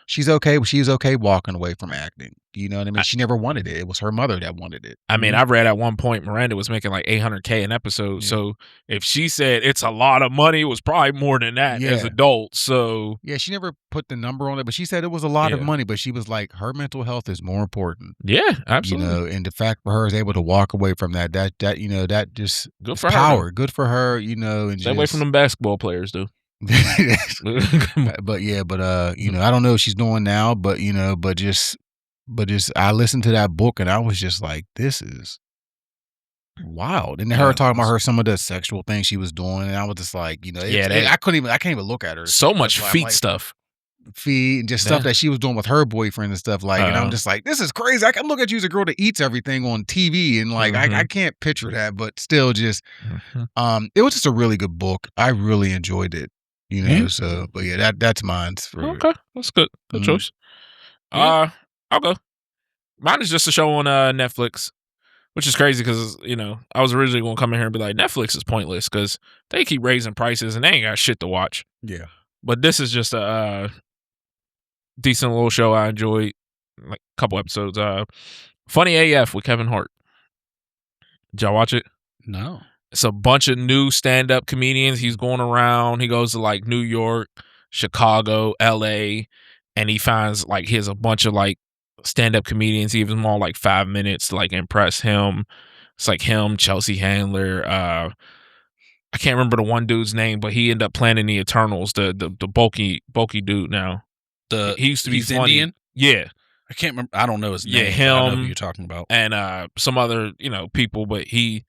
she's okay. She was okay walking away from acting. You know what I mean? She never wanted it. It was her mother that wanted it. I mean, I read at one point Miranda was making like $800K an episode. Yeah. So if she said it's a lot of money, it was probably more than that as adults. So yeah, she never put the number on it, but she said it was a lot of money. But she was like, her mental health is more important. Yeah, absolutely. And the fact for her is able to walk away from that that just good for power. Her, good for her. And stay away from them basketball players, dude. But I don't know what she's doing now, but I listened to that book and I was just like, this is wild. And her talking about some of the sexual things she was doing, and I was just like, I can't even look at her. So much feet stuff. Feet and just stuff that she was doing with her boyfriend and stuff and I'm just like, this is crazy. I can look at you as a girl that eats everything on TV and like I can't picture that, but still just it was just a really good book. I really enjoyed it. So but yeah, that's mine. Okay, that's good. Good choice. I'll go. Mine is just a show on Netflix, which is crazy because I was originally going to come in here and be like, Netflix is pointless because they keep raising prices and they ain't got shit to watch. Yeah, but this is just a decent little show. I enjoyed like a couple episodes. Funny AF with Kevin Hart. Did y'all watch it? No. It's a bunch of new stand-up comedians. He's going around. He goes to like New York, Chicago, LA, and he finds like he has a bunch of like stand-up comedians. He gives them all like 5 minutes to like impress him. It's like him, Chelsea Handler. I can't remember the one dude's name, but he ended up playing in the Eternals. The bulky dude now. He used to be funny. Indian? Yeah. I can't remember. I don't know his name. Yeah, him. I know who you're talking about. And some other people, but he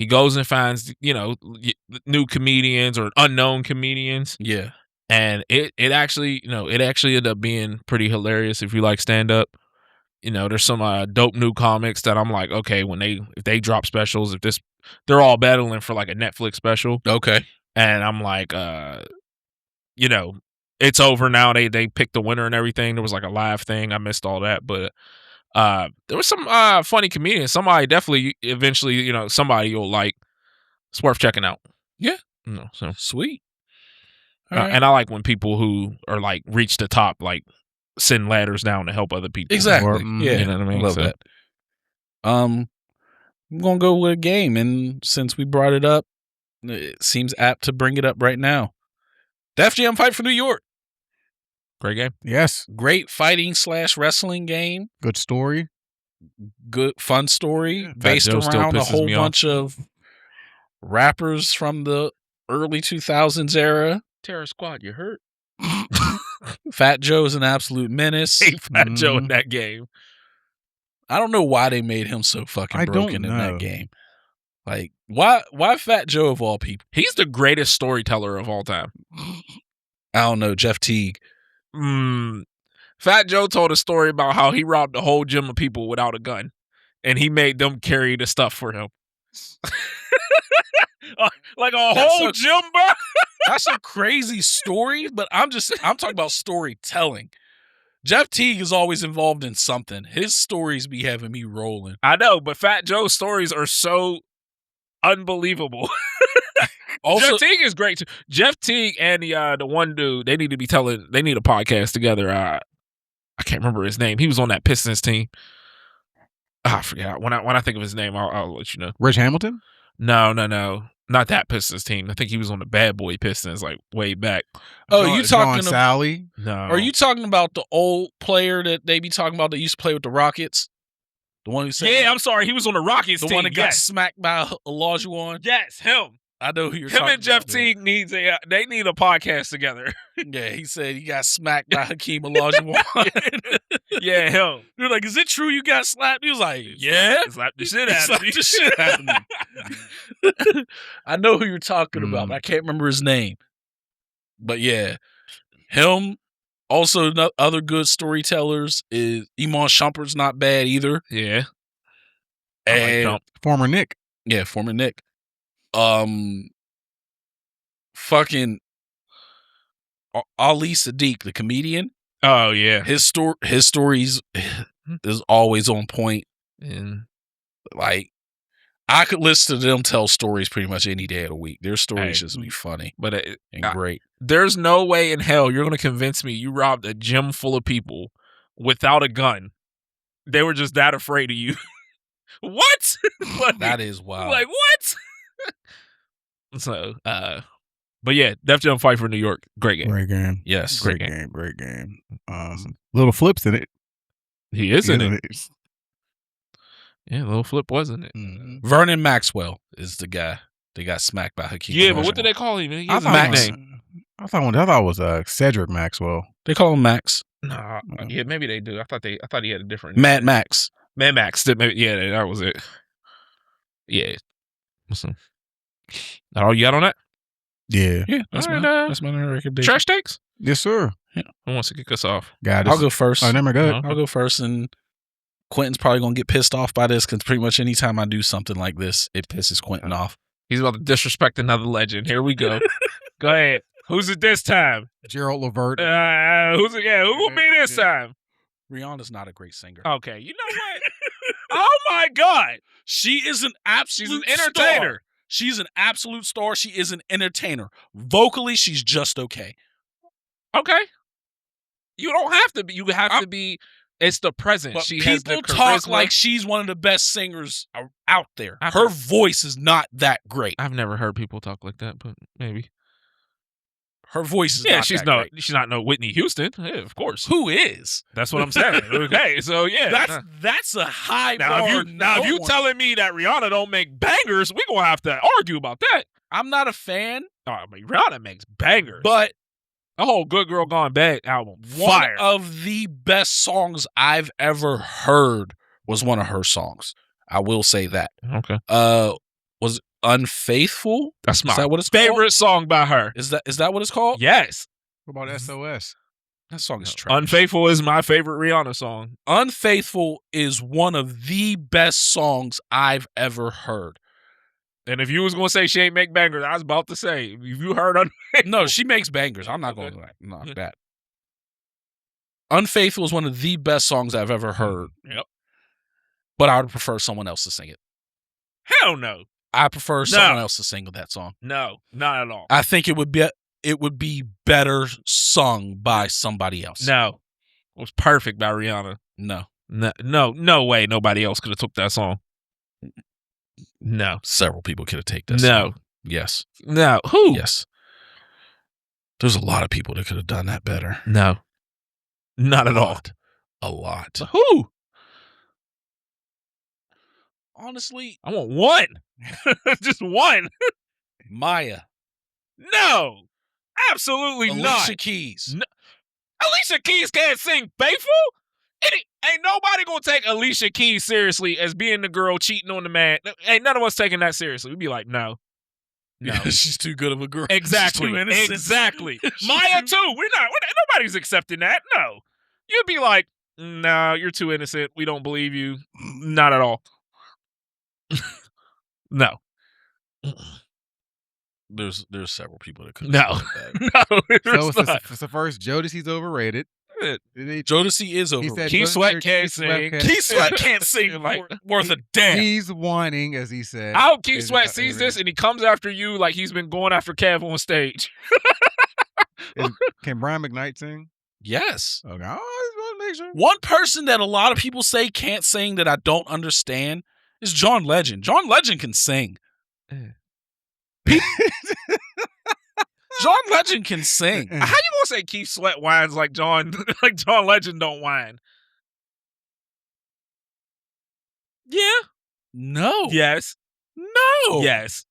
goes and finds new comedians or unknown comedians. Yeah. And it actually ended up being pretty hilarious if you like stand up. There's some dope new comics that I'm like, okay, if they drop specials, they're all battling for like a Netflix special. Okay. And I'm like, it's over now. They picked the winner and everything. There was like a live thing. I missed all that, but there was some funny comedians. Somebody definitely eventually, somebody you'll like. It's worth checking out. Yeah. So sweet. Right. And I like when people who are like reach the top, like send ladders down to help other people. Exactly. Yeah. You know what I mean? I love that. I'm gonna go with a game, and since we brought it up, it seems apt to bring it up right now. Def Jam Fight for New York. Great game. Yes. Great fighting / wrestling game. Good story. Good fun story based around a whole bunch of rappers from the early 2000s era. Terror Squad, you hurt? Fat Joe is an absolute menace. Hey, Fat Joe in that game. I don't know why they made him so fucking broken in that game. Like, why Fat Joe of all people? He's the greatest storyteller of all time. I don't know, Jeff Teague. Fat Joe told a story about how he robbed a whole gym of people without a gun, and he made them carry the stuff for him. Like a whole gym, bro. That's a crazy story, but I'm talking about storytelling. Jeff Teague is always involved in something. His stories be having me rolling. I know, but Fat Joe's stories are so unbelievable. Also, Jeff Teague is great too. Jeff Teague and the one dude, they need a podcast together. I can't remember his name. He was on that Pistons team. I forgot. When I think of his name, I'll let you know. Rich Hamilton? No. Not that Pistons team. I think he was on the Bad Boy Pistons, like way back. Oh, you talking about Sally? No. Are you talking about the old player that they be talking about that used to play with the Rockets? The one who said, yeah, I'm sorry, he was on the Rockets team. The one that got smacked by Olajuwon? Yes, him. I know who you're talking about. Him and Jeff Teague need a podcast together. Yeah, he said he got smacked by Hakeem Olajuwon. Yeah, him. They're like, is it true you got slapped? He was like, yeah. Slapped the shit out of me. I know who you're talking about, but I can't remember his name. But yeah, him. Also, other good storytellers is Iman Shumpert's not bad either. Yeah. And former Nick. Yeah, former Nick. Fucking Ali Sadiq, the comedian. Oh yeah, his stories is always on point. And like, I could listen to them tell stories pretty much any day of the week. Their stories just be funny, but and great. There's no way in hell you're gonna convince me you robbed a gym full of people without a gun. They were just that afraid of you. What? Like, that is wild. Like what? So, but yeah, Def Jam Fight for New York, great game. Great game. Yes, great game. Little Flip's in it. He is in it. Yeah, Little Flip was in it. Mm-hmm. Vernon Maxwell is the guy that got smacked by Hakeem. Yeah, but what did they call him? I thought it was Cedric Maxwell. They call him Max. Nah, yeah, maybe they do. I thought he had a different Mad Max. Mad Max. Yeah, that was it. Yeah. That all you got on that? Yeah. That's my recommendation. Trash takes? Yes, sir. Yeah. Who wants to kick us off? I'll go first. Oh, never good. I'll go first, and Quentin's probably gonna get pissed off by this because pretty much anytime I do something like this, it pisses Quentin off. He's about to disrespect another legend. Here we go. Go ahead. Who's it this time? Gerald Levert. Who's it? Yeah, who will be this time? Rihanna's not a great singer. Okay, you know what? Oh my God, she is an absolute. She's an entertainer. Star. She's an absolute star. She is an entertainer. Vocally, she's just okay. Okay. You don't have to be. You have to be. It's the present. But she people has the talk charisma. like she's one of the best singers out there. Her voice is not that great. I've never heard people talk like that, but maybe. Her voice is not she's that not. great. She's not no Whitney Houston. Yeah, of course. Who is? That's what I'm saying. Okay, so yeah, that's a high now bar. If you telling me that Rihanna don't make bangers, we gonna have to argue about that. I'm not a fan. I mean, Rihanna makes bangers, but the whole "Good Girl Gone Bad" album, fire. One of the best songs I've ever heard was one of her songs. I will say that. Okay. Was Unfaithful? That's my is that what it's favorite called? song by her. Is that what it's called? Yes. What about SOS? That song is trash. Unfaithful is my favorite Rihanna song. Unfaithful is one of the best songs I've ever heard. And if you was going to say she ain't make bangers, I was about to say, if you heard Unfaithful. No, she makes bangers. I'm not going to knock that. Unfaithful is one of the best songs I've ever heard. Yep. But I would prefer someone else to sing it. Hell no. I prefer someone else to sing that song. No, not at all. I think it would be better sung by somebody else. No. It was perfect by Rihanna. No way nobody else could have took that song. No. Several people could have taken that song. Yes. No. Who? Yes. There's a lot of people that could have done that better. No. Not at all. A lot. Who? Honestly, I want one. Just one. Maya. No. Absolutely not. Alicia Keys. No. Alicia Keys can't sing Faithful? Ain't nobody gonna take Alicia Keys seriously as being the girl cheating on the man. Ain't none of us taking that seriously. We'd be like, no. She's too good of a girl. Exactly. She's too innocent. Exactly. Maya too. We're not. Nobody's accepting that. No. You'd be like, no, you're too innocent. We don't believe you. Not at all. No. There's several people that could. No. No. So first, Jodeci's overrated. Jodeci is over. He said Keith Sweat can't sing. Keith Sweat can't sing Like, worth a damn. He's whining, as he said. I hope Keith Sweat sees this and he comes after you like he's been going after Kev on stage. Can Brian McKnight sing? Yes. Okay. I just want to make sure. One person that a lot of people say can't sing that I don't understand is John Legend. John Legend can sing. John Legend can sing. How you gonna say Keith Sweat whines like John Legend don't whine? Yeah. No. Yes. No. Yes.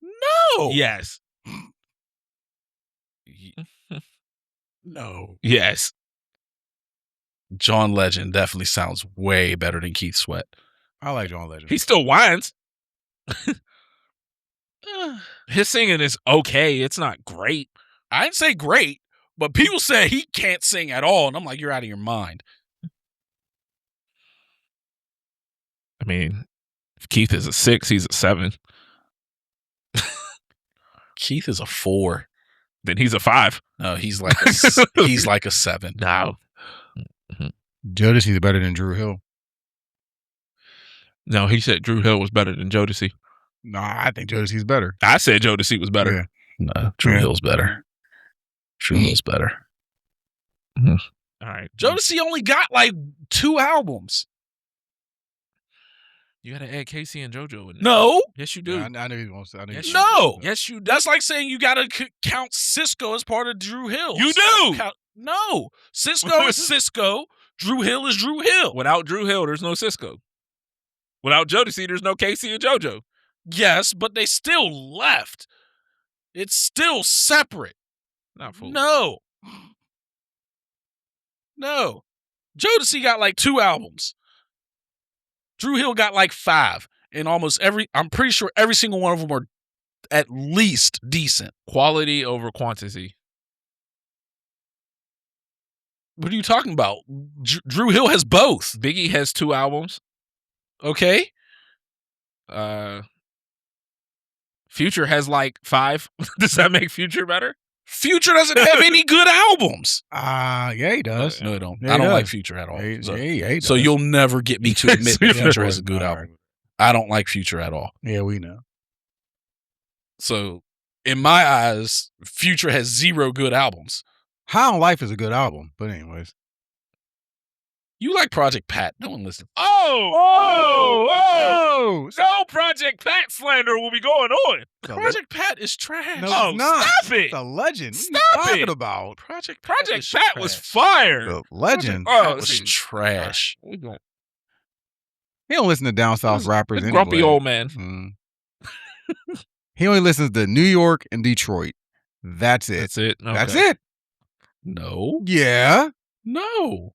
No. Yes. No. Yes. John Legend definitely sounds way better than Keith Sweat. I like John Legend. He still whines. His singing is okay. It's not great. I didn't say great, but people say he can't sing at all, and I'm like, you're out of your mind. I mean, if Keith is a 6, he's a 7. Keith is a 4. Then he's a 5. No, he's like he's like a 7. No. Jodeci's better than Drew Hill. No, he said Drew Hill was better than Jodeci. No, I think Jodeci's better. I said Jodeci was better. Yeah. No, Drew Hill's better. Drew Hill's better. All right. Jodeci only got like 2 albums. You gotta add Casey and JoJo in there. No. Yes, you do. Yeah, I know he wants to. I know Yes, he you No. Yes, you do. That's like saying you got to count Cisco as part of Drew Hill. You do. No. Cisco is Cisco. Drew Hill is Drew Hill. Without Drew Hill, there's no Cisco. Without Jodeci, there's no Casey and JoJo. Yes, but they still left. It's still separate. Not fool. No. No. Jodeci got like 2 albums. Drew Hill got like 5. And I'm pretty sure every single one of them are at least decent. Quality over quantity. What are you talking about? Drew Hill has both. Biggie has 2 albums. Okay. Future has like 5. Does that make Future better? Future doesn't have any good albums. yeah, he does. No, he don't. Yeah, I don't he like does. Future at all. He So does. you'll never get me to admit that Future has a good All album. right. I don't like Future at all. Yeah, we know. So in my eyes, Future has 0 good albums. High on Life is a good album, but anyways. You like Project Pat. No one listens. Oh! No Project Pat slander will be going on. Project Pat is trash. No, Oh, it's not. stop it. The legend. Stop what are you it. talking about? Project Project is Pat trash. was fire. The legend. Oh, was see. trash. We going He don't listen to down south rappers the anyway. grumpy old man. Mm. He only listens to New York and Detroit. That's it. That's it. Okay. That's it. No. Yeah. No.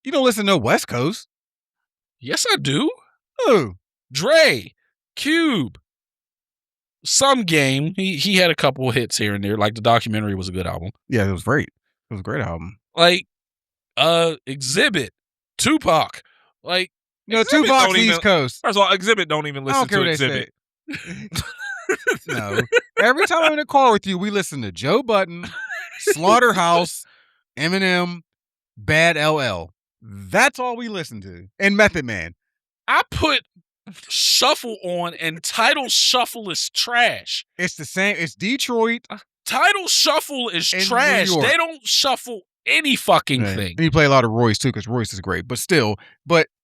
You don't listen to West Coast. Yes, I do. Oh. Dre, Cube, Some Game. He had a couple hits here and there. Like the documentary was a good album. Yeah, it was great. It was a great album. Like Exhibit, Tupac. Like No, Exhibit Tupac's don't even- East Coast. First of all, Exhibit don't even I listen don't care to what they Exhibit. say. No. Every time I'm in a car with you, we listen to Joe Budden, Slaughterhouse, Eminem, Bad LL. That's all we listen to. And Method Man. I put Shuffle on, and Title Shuffle is trash. It's the same. It's Detroit. Title Shuffle is In New trash. York. They don't shuffle any fucking thing. And you play a lot of Royce too, because Royce is great. But still,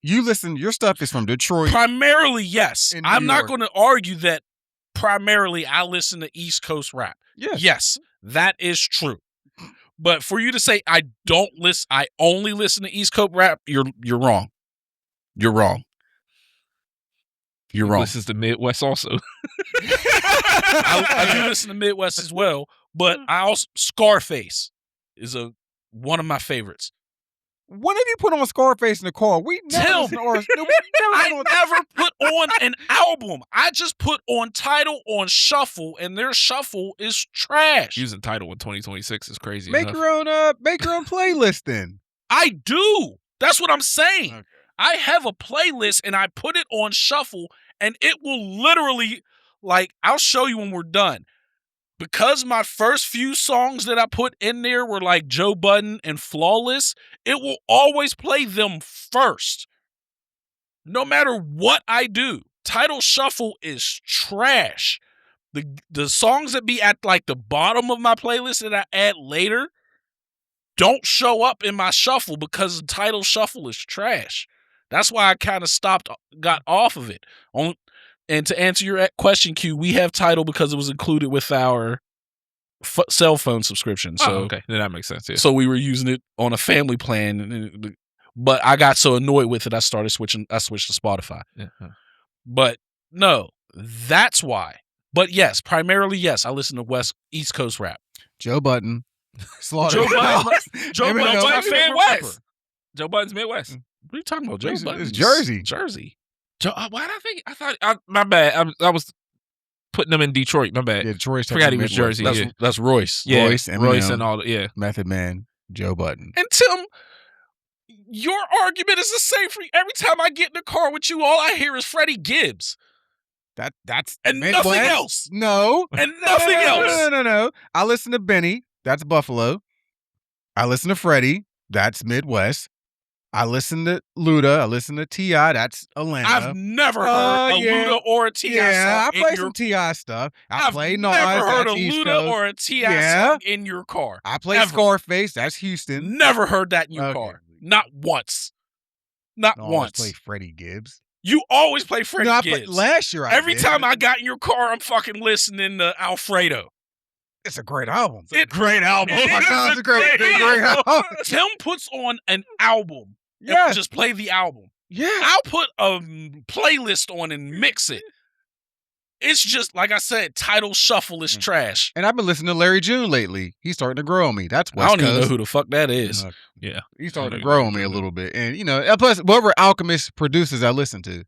you listen, your stuff is from Detroit. Primarily, yes. In New I'm not York. going to argue that primarily I listen to East Coast rap. Yes. Yes, that is true. But for you to say I only listen to East Coast rap, you're wrong. You're wrong. You're wrong. This is the Midwest also. I do listen to Midwest as well, but I also Scarface is one of my favorites. When have you put on Scarface in the car? We never Tim, listen to ours. No, we I never never put on an album. I just put on Tidal on shuffle, and their shuffle is trash. Using Tidal in 2026 is crazy. make enough. your own playlist then. I do. That's what I'm saying. Okay. I have a playlist, and I put it on shuffle, and it will literally, like, I'll show you when we're done. Because my first few songs that I put in there were like Joe Budden and Flawless, it will always play them first. No matter what I do. Tidal Shuffle is trash. The songs that be at like the bottom of my playlist that I add later don't show up in my shuffle because the Tidal Shuffle is trash. That's why I kind of got off of it. And to answer your question, Q, we have Tidal because it was included with our cell phone subscription. So okay, then that makes sense. Yeah. So we were using it on a family plan, but I got so annoyed with it, I switched to Spotify. Yeah. But no, that's why. But yes, primarily yes, I listen to East Coast rap. Joe Budden, Slaughter. Joe Budden's Midwest. Joe Budden's Midwest. What are you talking about? Joe Budden? It's Jersey. Jersey. Why did I think? I thought. My bad. I was putting them in Detroit. My bad. Yeah, Detroit's Forgot he was Jersey. That's Royce. Yeah, Royce, Eminem, Royce, and all. Yeah, Method Man, Joe Budden. And Tim, your argument is the same for every time I get in the car with you. All I hear is Freddie Gibbs. That's and Midwest. Nothing else. No, and nothing else. No. I listen to Benny. That's Buffalo. I listen to Freddie. That's Midwest. I listen to Luda. I listen to T.I. That's Atlanta. I've never heard a Luda or a T.I. song. Yeah, I play some T.I. stuff. I play Nas. Never heard a East Luda Coast. or a T.I. song in your car. I play Scarface. That's Houston. Never heard that in your car. Not once. Not once. I play Freddie Gibbs. You always play Freddie Gibbs. Last year Every time I got in your car, I'm fucking listening to Alfredo. It's a great album. It's a great album. Oh my God, it's a great album. Tim puts on an album. Yeah. Just play the album. Yeah. I'll put a playlist on and mix it. It's just, like I said, Tidal Shuffle is trash. And I've been listening to Larry June lately. He's starting to grow on me. That's West I don't even Coast. know who the fuck that is. Yeah. He's starting to grow on me a little bit. And, plus, whatever Alchemist produces, I listen to.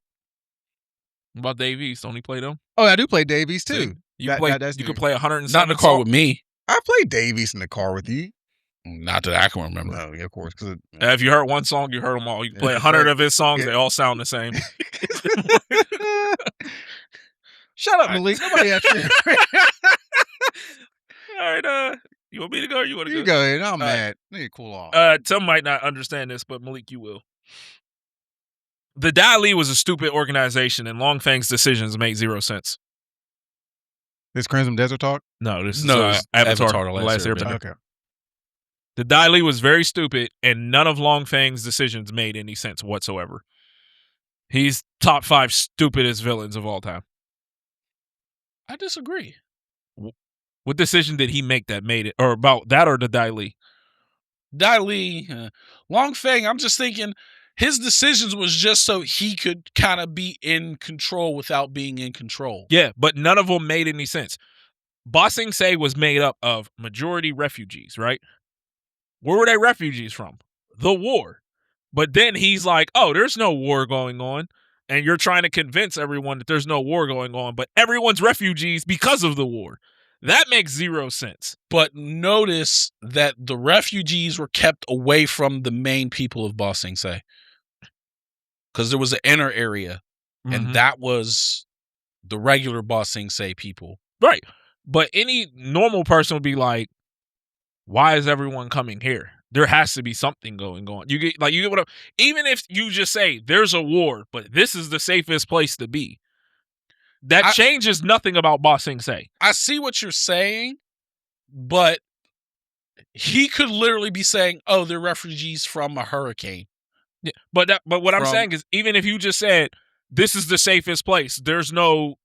What about Dave East? Only play them? Oh, I do play Dave East, too. You can play 107 Not in the car with me. I play Dave East in the car with you. Not that I can remember. No, yeah, of course. If you heard one song, you heard them all. You can play 100 of his songs; they all sound the same. Shut up, Malik. Nobody asked you. All right, you want me to go or you want to go? You go ahead. I'm mad. Need to cool off. Tim might not understand this, but Malik, you will. The Dali was a stupid organization, and Long Fang's decisions made zero sense. This Crimson Desert talk? No, this is Avatar: The Last Airbender. Okay. The Dali was very stupid, and none of Long Fang's decisions made any sense whatsoever. He's top 5 stupidest villains of all time. I disagree. What decision did he make that made it? Or about that or the Dali? Dali, Long Fang, I'm just thinking his decisions was just so he could kind of be in control without being in control. Yeah, but none of them made any sense. Ba Sing Se was made up of majority refugees, right? Where were they refugees from? The war. But then he's like, oh, there's no war going on. And you're trying to convince everyone that there's no war going on, but everyone's refugees because of the war. That makes zero sense. But notice that the refugees were kept away from the main people of Ba Sing Se. Because there was an inner area, and that was the regular Ba Sing Se people. Right. But any normal person would be like, why is everyone coming here? There has to be something going on. You get what I'm, even if you just say there's a war, but this is the safest place to be. That changes nothing about Ba Sing Se. I see what you're saying, but he could literally be saying, "Oh, they're refugees from a hurricane." Yeah, but what I'm saying is, even if you just said this is the safest place, there's no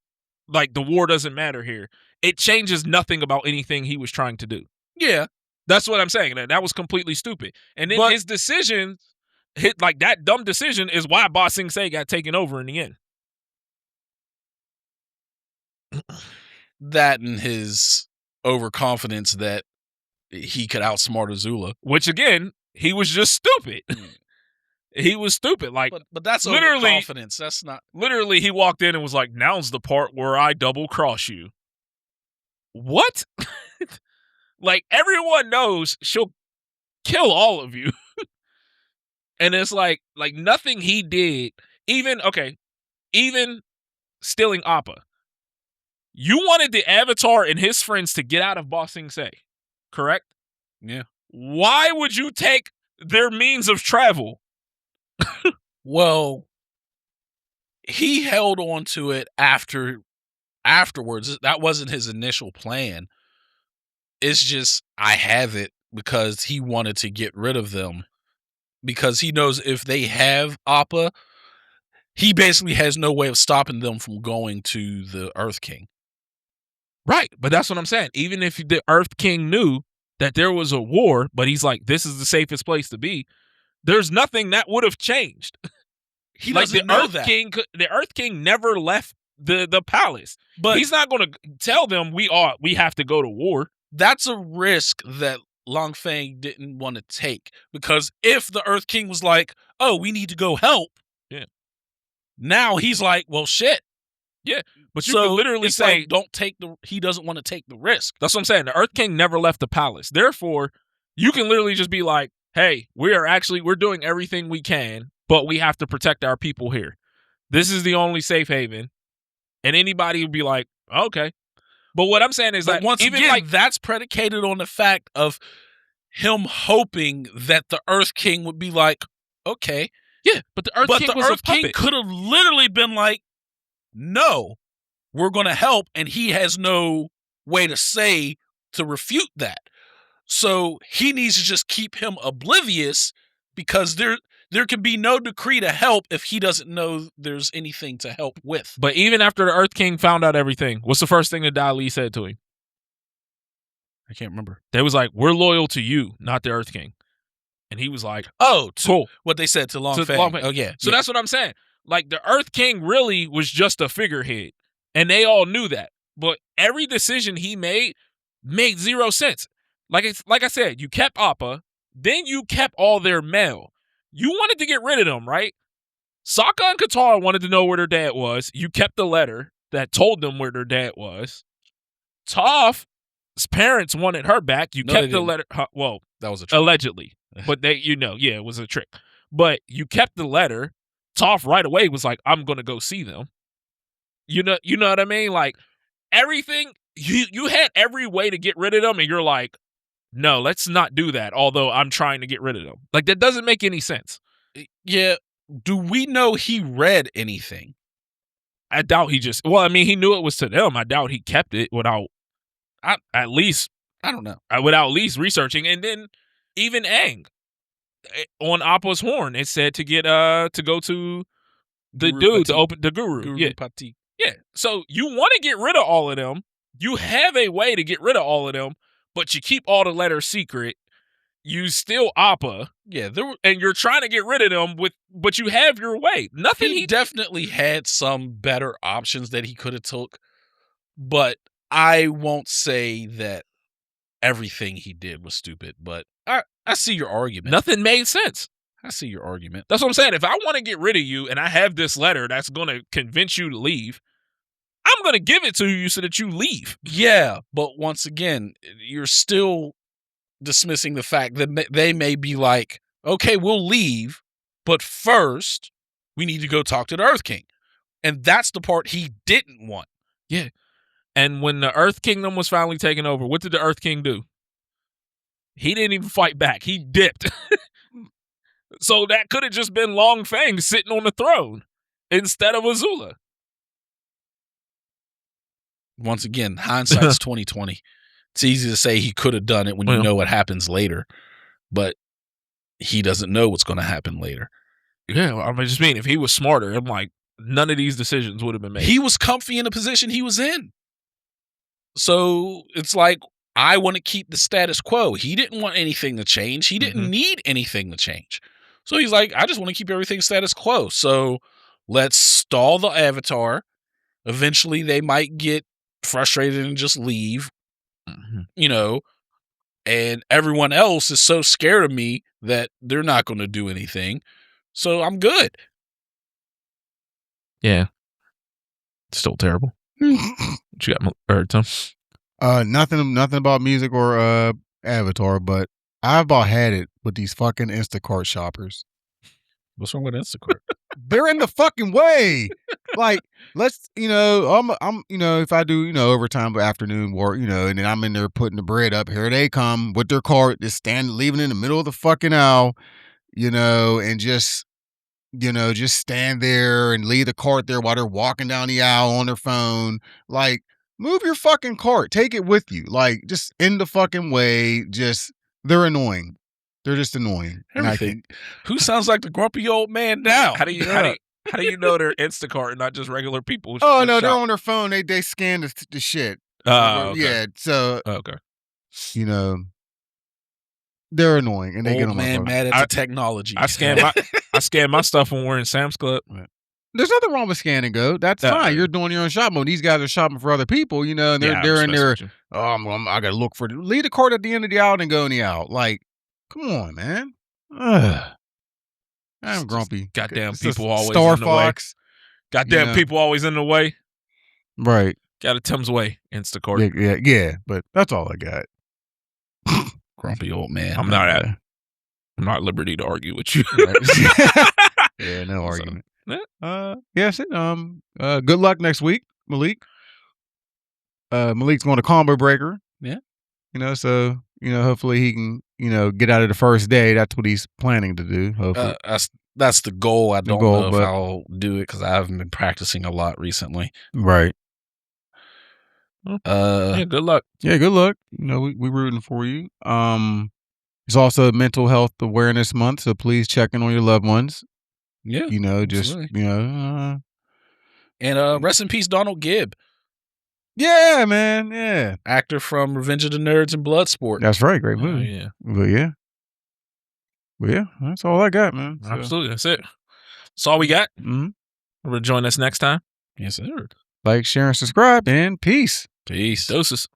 the war doesn't matter here. It changes nothing about anything he was trying to do. Yeah. That's what I'm saying. That was completely stupid. And then his decision, that dumb decision is why Ba Sing Se got taken over in the end. That and his overconfidence that he could outsmart Azula. Which, again, He was just stupid. He was stupid. Like, but that's literally- overconfidence. That's not. literally, he walked in and was like, "Now's the part where I double cross you." What? Like, everyone knows she'll kill all of you. And it's like nothing he did, even stealing Appa. You wanted the Avatar and his friends to get out of Ba Sing Se, correct? Yeah. Why would you take their means of travel? Well, he held on to it afterwards. That wasn't his initial plan. It's just I have it because he wanted to get rid of them. Because he knows if they have Appa, he basically has no way of stopping them from going to the Earth King. Right, but that's what I'm saying. Even if the Earth King knew that there was a war, but he's like, this is the safest place to be, there's nothing that would have changed. He Like, doesn't know that. The Earth King never left the palace. But He's not going to tell them we have to go to war. that's a risk that Long Feng didn't want to take. Because if the Earth King was like, oh, we need to go help. Yeah. Now he's like, well, shit. But you could literally it's say, like, he doesn't want to take the risk. that's what I'm saying. The Earth King never left the palace. Therefore, you can literally just be like, hey, we're doing everything we can, but we have to protect our people here. This is the only safe haven. And anybody would be like, okay. But what I'm saying is But that once even again, like, that's predicated on the fact of him hoping that the Earth King would be like, okay. yeah, but the Earth But King the was Earth a King puppet. could have literally been like, no, we're going to help. And he has no way to say to refute that. So he needs to just keep him oblivious because there can be no decree to help if he doesn't know there's anything to help with. But even after the Earth King found out everything, what's the first thing that Dali said to him? I can't remember. They was like, we're loyal to you, not the Earth King. And he was like, Oh, cool. what they said to Long To Feng. Long Feng. Oh, yeah. So that's what I'm saying. Like, the Earth King really was just a figurehead. And they all knew that. But every decision he made zero sense. Like I said, you kept Appa, then you kept all their mail. You wanted to get rid of them, right? Sokka and Katara wanted to know where their dad was. You kept the letter that told them where their dad was. Toph's parents wanted her back. You No, they kept the didn't. letter. Well, That was a trick. allegedly. But they, yeah, it was a trick. But you kept the letter. Toph right away was like, I'm going to go see them. You know what I mean? Like, everything, you had every way to get rid of them, and you're like, no, let's not do that, although I'm trying to get rid of them. Like, that doesn't make any sense. Yeah. Do we know he read anything? I doubt he he knew it was to them. I doubt he kept it without at least researching. And then even Aang, on Appa's horn, it said to get to go to the Guru dude to Patik. open the guru. Guru Yeah. Patik. Yeah. So you want to get rid of all of them. You have a way to get rid of all of them, but you keep all the letters secret. You steal Appa, Yeah, and you're trying to get rid of them but you have your way. Nothing he definitely had some better options that he could have took, but I won't say that everything he did was stupid, but I see your argument. nothing made sense. I see your argument. That's what I'm saying. If I want to get rid of you and I have this letter that's going to convince you to leave, I'm going to give it to you so that you leave. Yeah, but once again, you're still dismissing the fact that they may be like, okay, we'll leave, but first we need to go talk to the Earth King. And that's the part he didn't want. Yeah. And when the Earth Kingdom was finally taken over, what did the Earth King do? He didn't even fight back. He dipped. So that could have just been Long Feng sitting on the throne instead of Azula. Once again, hindsight's 2020. It's easy to say he could have done it when you know what happens later, but he doesn't know what's going to happen later. Yeah, I just mean if he was smarter, I'm like, none of these decisions would have been made. He was comfy in the position he was in. So it's like, I want to keep the status quo. He didn't want anything to change. He didn't need anything to change. So he's like, I just want to keep everything status quo. So let's stall the Avatar. Eventually they might get frustrated and just leave. You know, And everyone else is so scared of me that they're not going to do anything. So I'm good. Yeah. Still terrible. What you got, Tom? Nothing about music or Avatar, but I've about had it with these fucking Instacart shoppers. What's wrong with Instacart? They're in the fucking way. Like, let's, I'm, if I do, overtime afternoon work, and then I'm in there putting the bread up. Here they come with their cart, just leaving in the middle of the fucking aisle, and just stand there and leave the cart there while they're walking down the aisle on their phone. Like, move your fucking cart. Take it with you. Like, just in the fucking way. They're annoying. They're just annoying. Everything. Who sounds like the grumpy old man now? How do you know they're Instacart and not just regular people? Oh no, they're on their phone. They scan the shit. Oh, okay. Yeah. So okay. They're annoying and they old get on my man phone. mad at the technology. I scan my stuff when we're in Sam's Club. Right. There's nothing wrong with scan and go. That's fine. You're doing your own shopping. When these guys are shopping for other people, and they're in there. I gotta look for leave the cart at the end of the aisle and go in the aisle. Like, come on, man. I'm grumpy. Goddamn people always Star in the Fox. Way. Goddamn people always in the way. Right. Got a Tim's way. Instacart. Yeah. But that's all I got. Grumpy old man. I'm not at liberty to argue with you. Yeah, no argument. So, yes. Good luck next week, Malik. Malik's going to Combo Breaker. Yeah. So hopefully he can get out of the first day. That's what he's planning to do. Hopefully. That's the goal. I don't know if I'll do it because I haven't been practicing a lot recently. Right. Yeah, good luck. Yeah, good luck. We rooting for you. It's also Mental Health Awareness Month, so please check in on your loved ones. Yeah. And rest in peace, Donald Gibb. Yeah, man. Yeah. Actor from Revenge of the Nerds and Bloodsport. That's right. Great movie. Yeah. But yeah, that's all I got, man. So. Absolutely. That's it. That's all we got. Mm-hmm. Remember to join us next time. Yes, sir. Like, share, and subscribe, and peace. Peace. Doses.